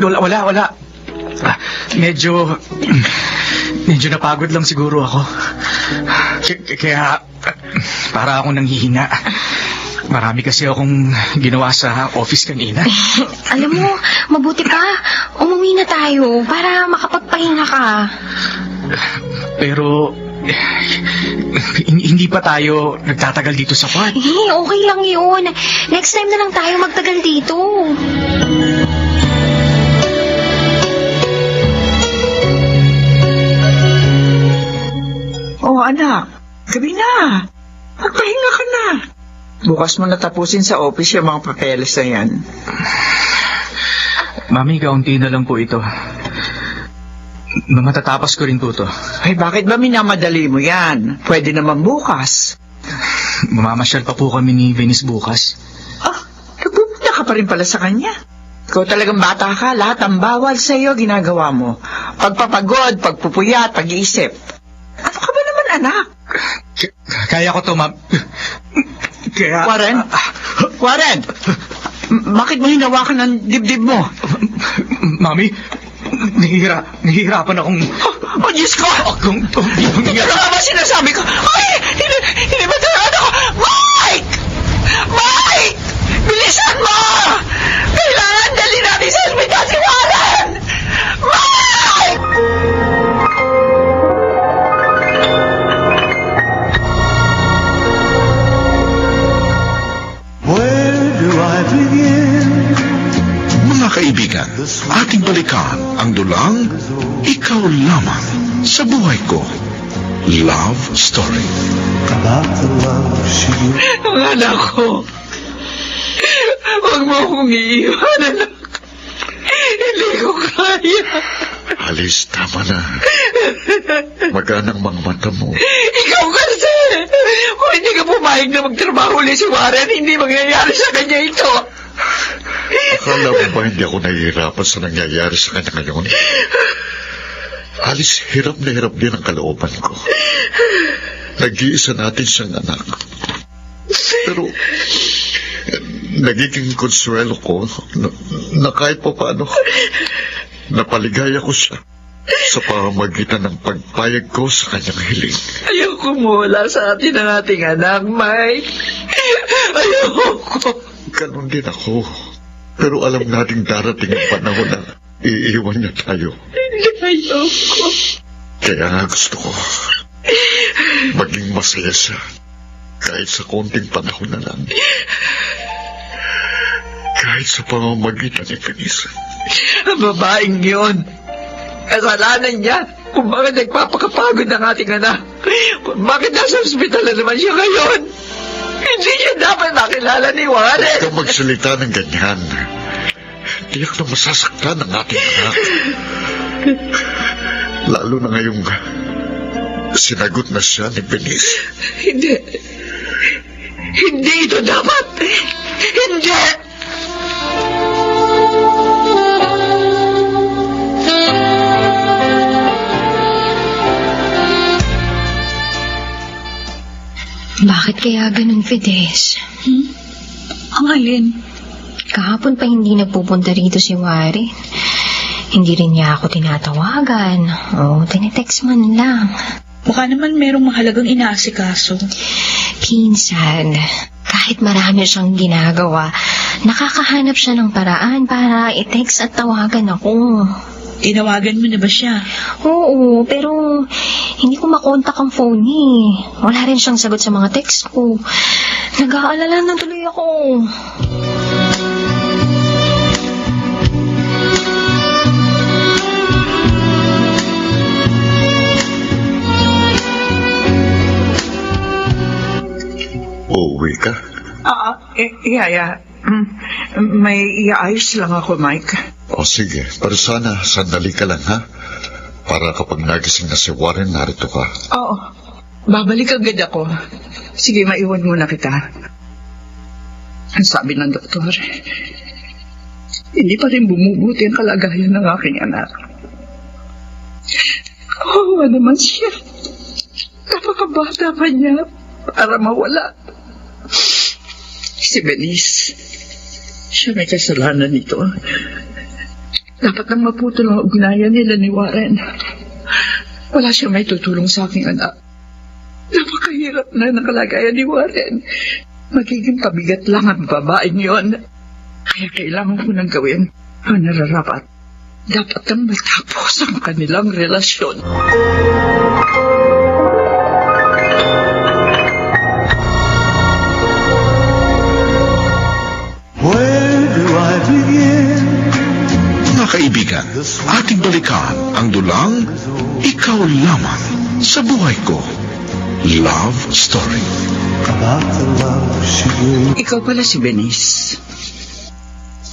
Wala. Medyo napagod lang siguro ako. Kaya para akong nanghihina. Marami kasi akong ginawa sa office kanina. Alam mo, mabuti pa. Umuwi na tayo para makapagpahinga ka. Pero hindi pa tayo nagtatagal dito sa farm. Okay lang yun. Next time na lang tayo magtagal dito. Oh, anak. Gabi na. Magpahinga ka na. Bukas mo natapusin sa office yung mga papeles na yan. Mami, kaunti na lang po ito. Matatapos ko rin po to. Ay, bakit ba minamadali mo yan? Pwede naman bukas. Mamamasyal pa po kami ni Venice bukas. Nagpupunta ka pa rin pala sa kanya. Ikaw talagang bata ka, lahat ang bawal sa iyo ginagawa mo. Pagpapagod, pagpupuyat, pag-iisip. Ano ka ba naman, anak? Kaya ko to, ma'am. Kaya... Warren! Bakit mo hinawakan ng dibdib mo? Mami, nahihirapan akong... Oh, Diyos ko! Kung ano ba sinasabi ko? Ay! ikaw lamang sa buhay ko. Love Story. About the love she gives. Ang anak ko. Huwag mo akong iiwan, anak. Hindi ko kaya. Alice, tama na. Maganang mga mata mo. Ikaw kasi. Kung hindi ka pumayag na magtrabaho ulit si Warren, hindi mangyayari sa kanya ito. Akala mo ba hindi ako nahihirapan sa nangyayari sa kanya ngayon? Alice, hirap na hirap din ang kalooban ko. Nag-iisa natin siyang anak. Pero, nagiging konsuelo ko na kahit pa paano, napaligaya ko siya sa pamamagitan ng pagpayag ko sa kanyang hiling. Ayoko mawala sa atin ang ating anak, Mike. Ayoko. Ganon din ako. Pero alam nating darating ang panahon na iiwan niya tayo. Ayoko. Kaya nga gusto ko maging masaya siya kahit sa konting panahon na lang. Kahit sa pamamagitan ni Feliz. Ang babaeng yun. Kasalanan niya kung bakit nagpapakapagod ng ating anak. Kung bakit nasa ospital na naman siya ngayon. Hindi niya dapat makilala ni Warren. Huwag kang magsalita ng ganyan. Tiyak na masasaktan ang ating anak. Lalo na ngayong sinagot na siya ni Feliz. Hindi. Hindi ito dapat. Hindi. Bakit kaya ganun, Fides? Ang alin? Kahapon pa hindi nagpupunta rito si Warren. Hindi rin niya ako tinatawagan. O, tinetext man lang. Baka naman merong mahalagang inaasikaso. Kinsan, kahit marami siyang ginagawa, nakakahanap siya ng paraan para i-text at tawagan ako. Tinawagan mo na ba siya? Oo, pero hindi ko makontak ang phone niya. Wala rin siyang sagot sa mga text ko. Nag-aalala na tuloy ako. Uuwi ka? Yaya. May iayos lang ako, Mike. O sige, pero sana sandali ka lang ha? Para kapag nagising na si Warren, narito ka. Oo. Babalik agad ako. Sige, maiwan muna kita. Ang sabi ng doktor, hindi pa rin bumubuti ang kalagayan ng aking anak. Oo, naman siya. Napakabata pa niya para mawala. Si Belize, siya may kasalanan nito. Dapat nang maputol ang ugnayan nila ni Warren. Wala siya may tutulong sa aking anak. Napakahirap na ng kalagayan ni Warren. Magiging pabigat lang ang babaeng yon. Kaya kailangan ko nang gawin ang nararapat. Dapat nang matapos ang kanilang relasyon. Where do I begin? Mga kaibigan, ating balikan ang dulang Ikaw Lamang sa Buhay Ko. Love Story. About the love she gives. Ikaw pala si Benice.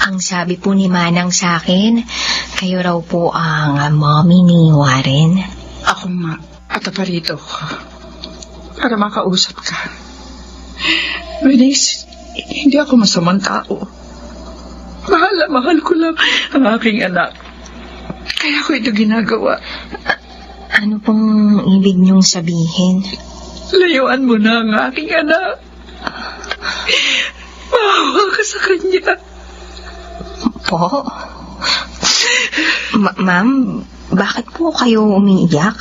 Ang sabi po ni Manang sa akin, kayo raw po ang mommy ni Warren. Ako nga, at aparito para makausap ka. Benice, hindi ako masamang tao. Mahal ko lang ang aking anak. Kaya ko ito ginagawa. Ano pong ibig niyong sabihin? Layuan mo na ang aking anak. Maawa ka sa kanya. Po? Ma'am, bakit po kayo umiiyak?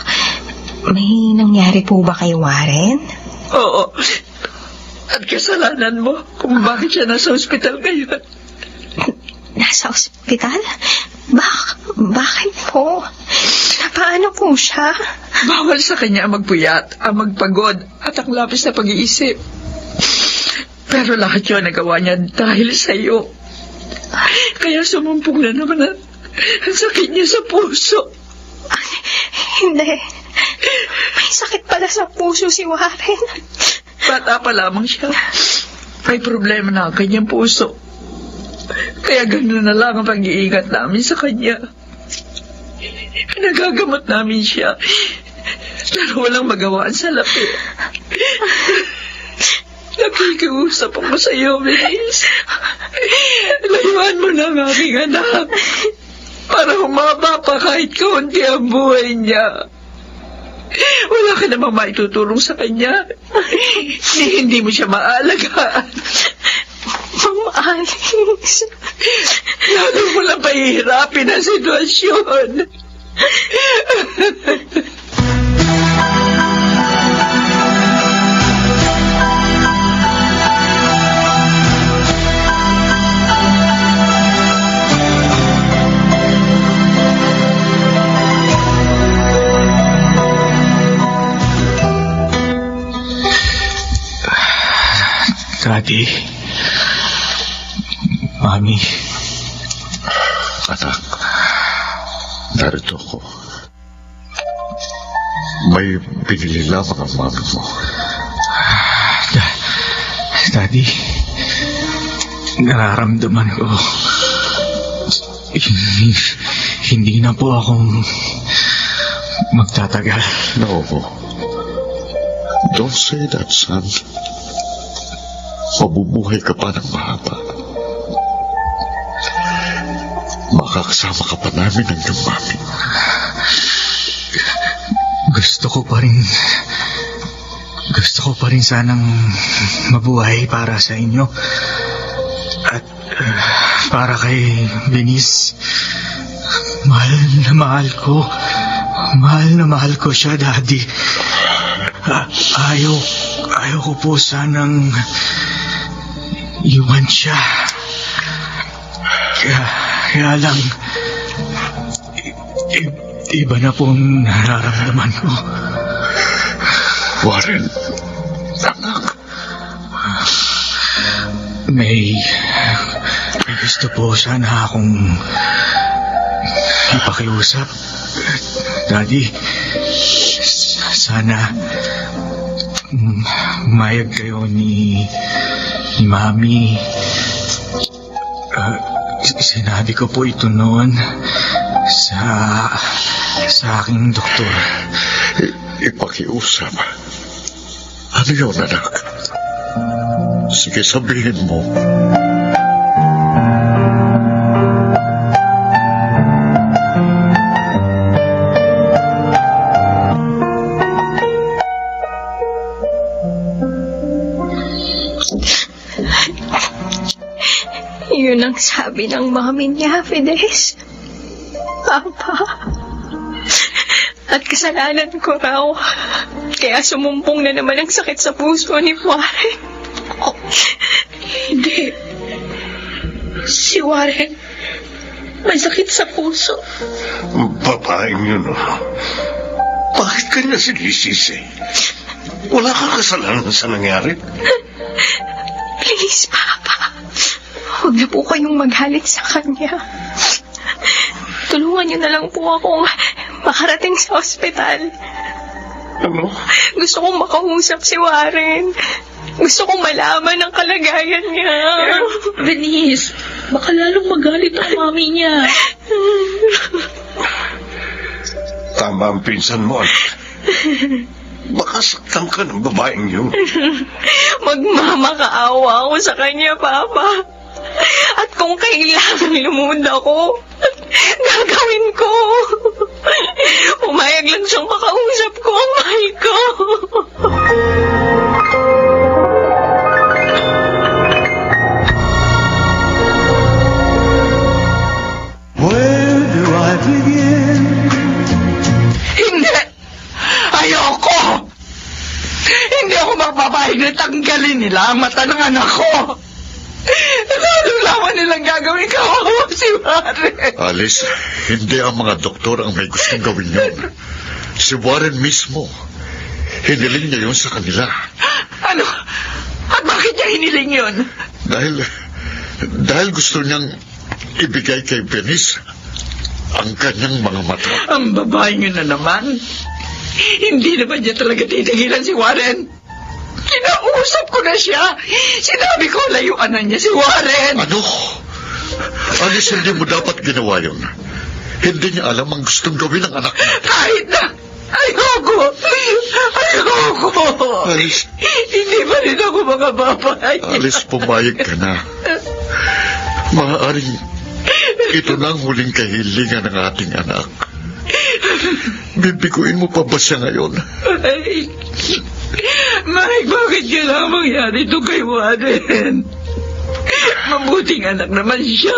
May nangyari po ba kay Warren? Oo. At kasalanan mo kung bakit siya nasa ospital ngayon. Nasa ospital? Bakit po? Paano po siya? Bawal sa kanya ang magpuyat, ang magpagod, at ang lapis na pag-iisip. Pero lahat yun nagawa niya dahil sa iyo. Kaya sumumpong na naman ang sakit niya sa puso. Hindi. May sakit pala sa puso si Warren. Bata pa lamang siya. May problema na ang kanyang puso. Kaya gano'n na lang ang pag-iingat namin sa kanya. Nagagamot namin siya. Pero walang magawaan sa lapi. Nakikiusap ako sa iyo, Miss. Layuan mo na ang aking anak. Para humaba pa kahit kaunti ang buhay niya. Wala ka namang maitutulong sa kanya. Hindi mo siya maalagaan. Ma'am Alice. Lalo mo lang pahihirapin ang sitwasyon. Daddy. Mami. Anak, narito ako. May binili lamang ang mami mo. Daddy. Nararamdaman ko. Hindi na po akong magtatagal. No. Don't say that, son. Mabubuhay ka pa ng mahaba. Makakasama ka pa namin hanggang mami. Gusto ko pa rin sanang mabuhay para sa inyo. At para kay Benice. Mahal na mahal ko siya, Daddy. Ayaw ko po sanang iwan siya. Kaya lang, iba na pong nararamdaman ko. Warren, anak. May gusto po sana akong ipakiusap. Daddy, sana umayag kayo ni Mami. Sinabi ko po ito noon sa aking doktor. Ipakiusap. Ano yun, anak? Sige, sabihin mo. Yun ang sabi ng mami niya, Fides. Papa. At kasalanan ko raw. Kaya sumumpong na naman ang sakit sa puso ni Warren. Hindi. Si Warren, may sakit sa puso. Babaeng yun, Bakit ka na sinisisi? Wala kang kasalanan sa nangyari. Please, Papa. Huwag na po kayong maghalit sa kanya. Tulungan niyo na lang po akong makarating sa ospital. Ano? Gusto kong makausap si Warren. Gusto kong malaman ang kalagayan niya. Benice, baka lalong magalit ang mami niya. Tama ang pinsan mo, anak. Baka saktan ka ng babaeng yun. Magmamakaawa ako sa kanya, Papa. At kung kailangan lumuhod ako, gagawin ko. Umayag lang siyang makausap ko ang mahal ko. Where do I begin? Hindi! Ayoko! Hindi ako magpapahig na tanggalin nila ang mata ng anak ko! Lalo laman nilang gagawin kawawa si Warren! Alice, hindi ang mga doktor ang may gustong gawin yun. Si Warren mismo. Hiniling niya yun sa kanila. Ano? At bakit niya hiniling yun? Dahil gusto niyang ibigay kay Benice ang kanyang mga mata. Ang babae niyo na naman. Hindi naman niya talaga titigilan si Warren. Kinausap ko na siya. Sinabi ko, layuan na niya si Warren. Ano? Alice, hindi mo dapat ginawa yun. Hindi niya alam ang gustong gawin ng anak niya. Kahit na. Ayoko. Alice. Hindi pa rin ako makababay. Alice, pumayag ka na. Maaaring ito na ang huling kahilingan ng ating anak. Bibiguin mo pa ba siya ngayon? Ay, Mike, bakit kailangan mangyari ito kay Warren? Mabuting anak naman siya.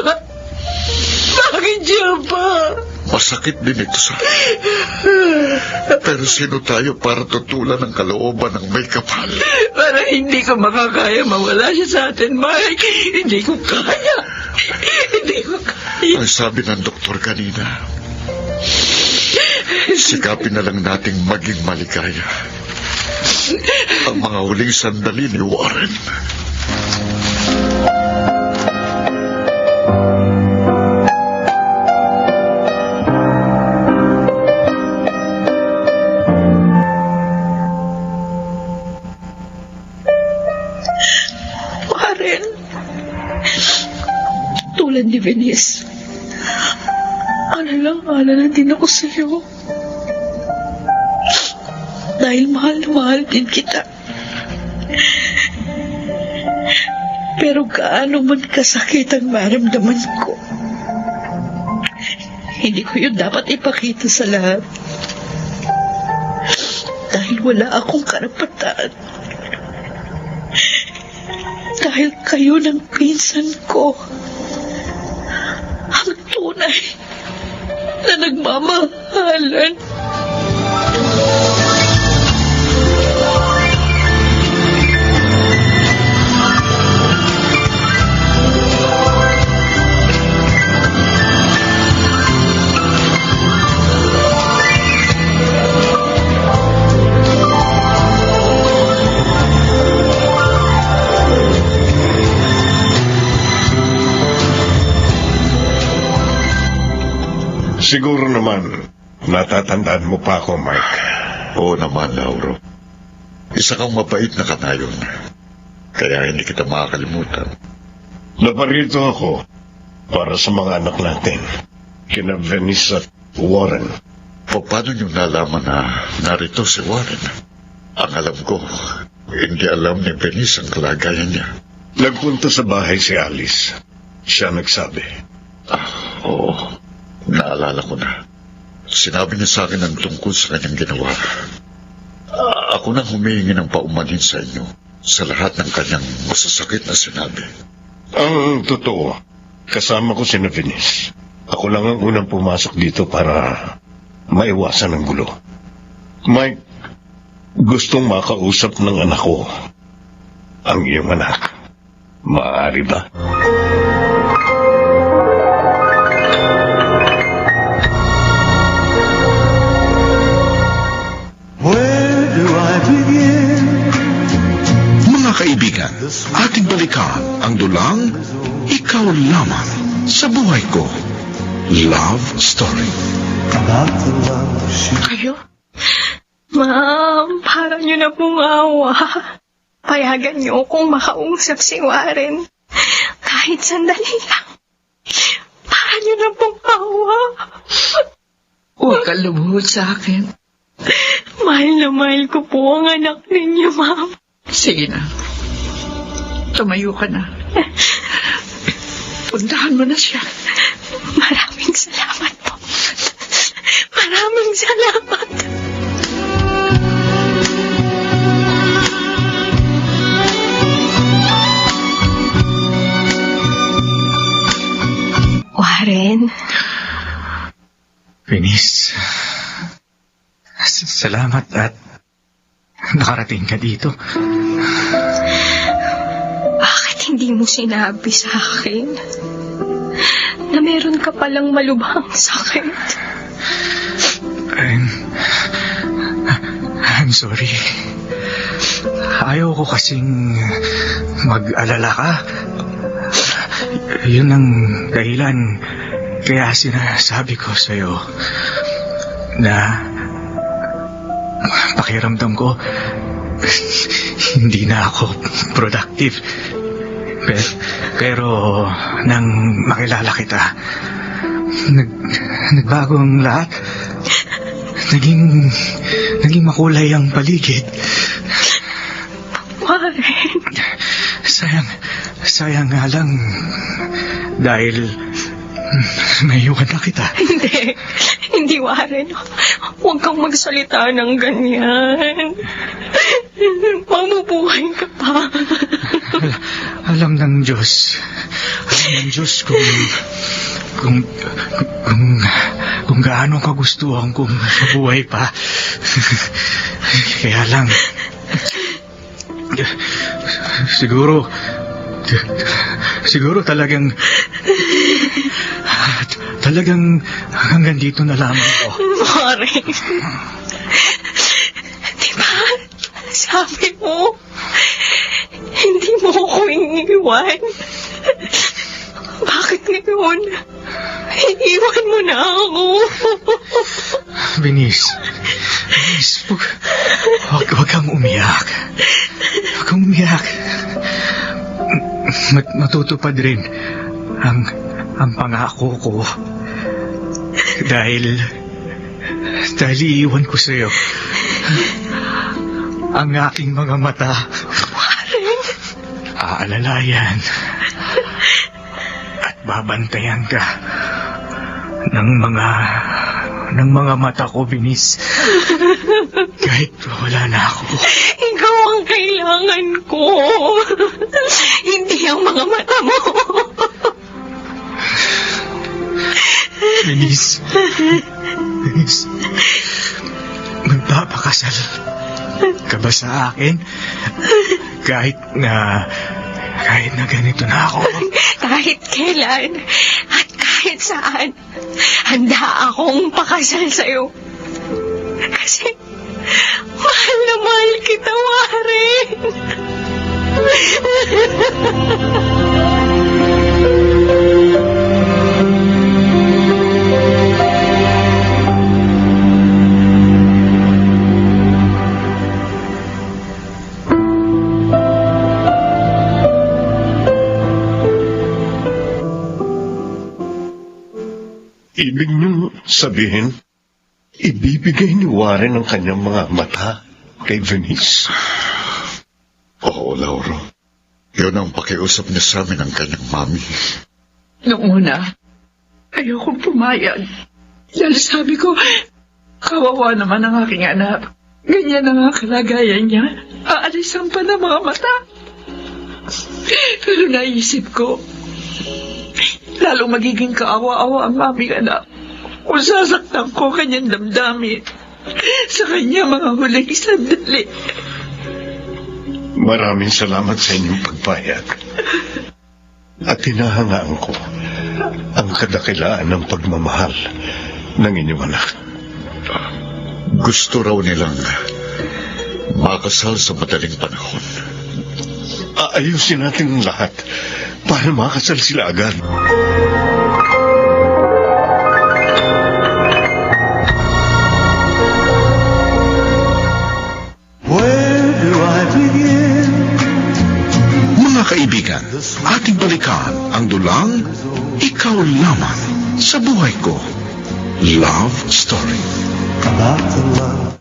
Bakit siya pa? Masakit din ito sa akin. Pero sino tayo para tutulan ng kalooban ng may kapal? Para hindi ko makakaya mawala siya sa atin, Mike. Hindi ko kaya. Ang sabi ng doktor kanina, sikapin na lang nating maging maligaya ang mga huling sandali ni Warren. Warren, tulad ni Venice, alala na din ako sa'yo. Dahil mahal na mahal din kita. Pero gaano man kasakit ang maramdaman ko, hindi ko yun dapat ipakita sa lahat. Dahil wala akong karapatan. Dahil kayo ng pinsan ko, ang tunay na nagmamahalan. Siguro naman, natatandaan mo pa ako, Mike. Oo naman, Lauro. Isa kang mabait na kanayon. Kaya hindi kita makakalimutan. Naparito ako para sa mga anak natin, kina Venice at Warren. Paano niyo nalaman na narito si Warren? Ang alam ko, hindi alam ni Venice ang kalagayan niya. Nagpunta sa bahay si Alice. Siya nagsabi. Oo, naalala ko na. Sinabi niya sa akin ang tungkol sa kanyang ginawa. Ako nang humihingi ng paumanin sa inyo sa lahat ng kanyang masasakit na sinabi. Ang totoo, kasama ko si Venice. Ako lang ang unang pumasok dito para maiwasan ang gulo. Mike, gustong makausap ng anak ko ang iyong anak. Maaari ba? Where do I begin? Mga kaibigan, ating balikan ang dulang Ikaw Lamang sa Buhay Ko. Love Story. About the love she Kayo? Ma'am, parang nyo na pong awa. Payagan nyo kung makausap si Warren. Kahit sandali lang. Parang nyo na pong awa. Huwag ka lumuhod sa akin. Mahal na mahal ko po ang anak ninyo, ma'am. Sige na. Tumayo ka na. Puntahan mo na siya. Maraming salamat po. Maraming salamat. Warren, Venice, salamat at nakarating ka dito. bakit hindi mo sinabi sa akin na meron ka palang malubhang sakit? I'm sorry. Ayaw ko kasing mag-alala ka. Yun ang dahilan Kaya sinasabi ko sa'yo na pakiramdam ko hindi na ako productive. Pero nang makilala kita, nagbago ang lahat. Naging makulay ang paligid. Warren. Sayang nga lang dahil naiwan na kita. Hindi Warren. Huwag kang magsalita ng ganyan. Mamubuhay ka pa. Alam ng Diyos kung gaano kagustuhan kong mabuhay pa. Kaya lang, siguro talagang hanggang dito na lamang ako. Warren. Diba, sabi mo, hindi mo ako iniwan. Bakit ngayon? Iiwan mo na ako. Binis, huwag kang umiyak. Huwag kang umiyak. Matutupad rin ang pangako ko. Dahil iiwan ko sa'yo ang aking mga mata. Aalalayan at babantayan ka ng mga mata ko, Binis. Kahit wala na ako. Ikaw ang kailangan ko. Hindi ang mga mata mo. Binis. Magpapakasal ka ba sa akin? Kahit na ganito na ako. Kahit kailan at kahit saan, handa akong pakasal sa'yo. Kasi mahal na mahal kita, Warren. Ibig niyong sabihin, ibibigay ni Warren ang kanyang mga mata kay Venice? Oo, Lauro. Yun ang pakiusap niya sa amin ng kanyang mami. Noong una, ayokong pumayag. Dahil sabi ko, kawawa naman ang aking anak. Ganyan ang kalagayan niya. Aalisan pa ng mga mata. Pero naisip ko, lalo magiging kaawa-awa ang aming anak kung sasaktan ko kanyang damdamin sa kanya mga huling sandali. Maraming salamat sa inyong pagpayag. At hinahangaan ko ang kadakilaan ng pagmamahal ng inyong anak. Gusto raw nilang makasal sa madaling panahon. Aayusin natin ang lahat para makasal sila agad. Where do I begin? Mga kaibigan, ating balikan ang dulang Ikaw Lamang sa Buhay Ko. Love Story. About the love.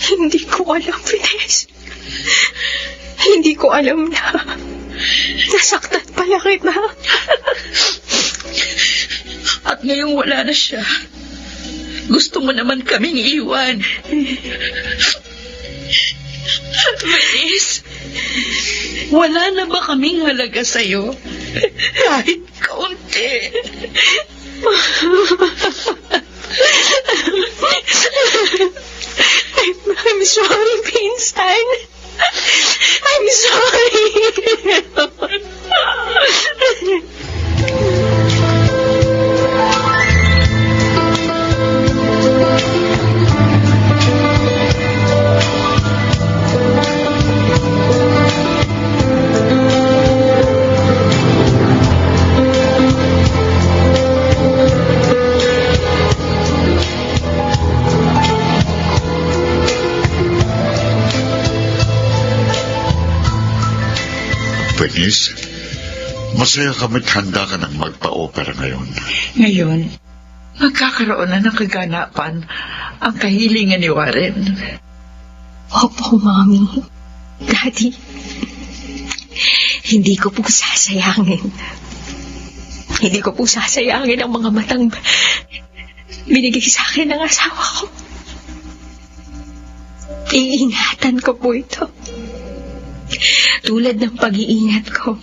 Hindi ko alam, Venice. Hindi ko alam na nasaktan pala kita. At ngayong wala na siya, gusto mo naman kaming iwan. Venice, wala na ba kaming halaga sa'yo? Kahit kaunti. I'm sorry, Pinsan. I'm sorry. Denise, masaya kami't handa ka ng magpa-opera ngayon. Ngayon, magkakaroon na ng kaganapan ang kahilingan ni Warren. Opo, Mami. Daddy, hindi ko po sasayangin. Hindi ko po sasayangin ang mga matang binigay sa akin ng asawa ko. Iingatan ko po ito. Tulad ng pag-iingat ko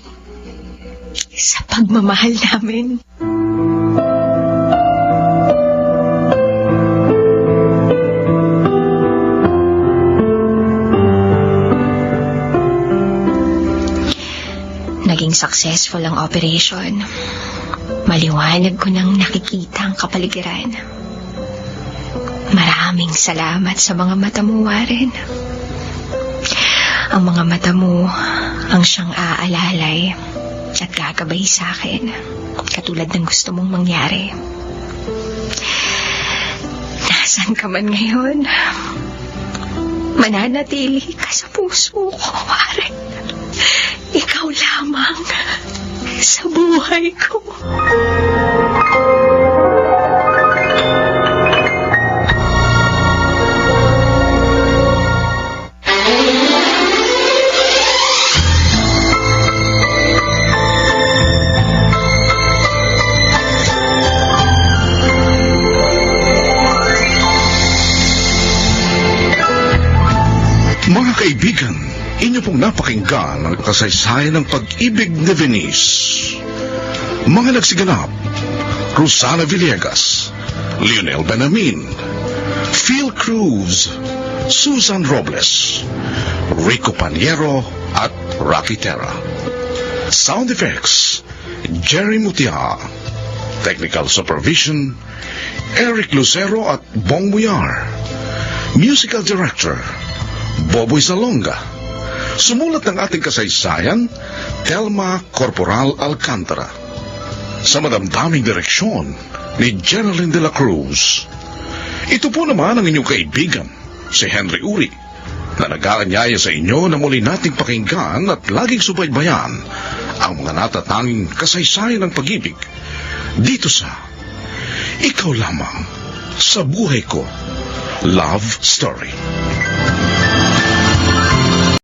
sa pagmamahal namin. Naging successful ang operation. Maliwanag ko nang nakikita ang kapaligiran. Maraming salamat sa mga mata mo, Warren. Ang mga mata mo ang siyang aalalay at gagabay sa akin, katulad ng gusto mong mangyari. Nasaan ka man ngayon, mananatili ka sa puso ko, Warren. Ikaw lamang sa buhay ko. Mga kaibigan, inyo pong napakinggan ang kasaysayan ng pag-ibig ni Venice. Mga nagsiganap, Rosana Villegas, Lionel Benamin, Phil Cruz, Susan Robles, Rico Paniero at Rocky Terra. Sound effects, Jerry Mutia. Technical supervision, Eric Lucero at Bong Muyar. Musical director, Boboy Salonga. Sumulat ng ating kasaysayan, Telma Corporal Alcantara. Sa madamdaming direksyon ni Jeneline de la Cruz. Ito po naman ang inyong kaibigan, si Henry Uri, na nag-aanyaya sa inyo na muli nating pakinggan at laging subaybayan ang mga natatanging kasaysayan ng pag-ibig dito sa Ikaw Lamang sa Buhay Ko Love Story.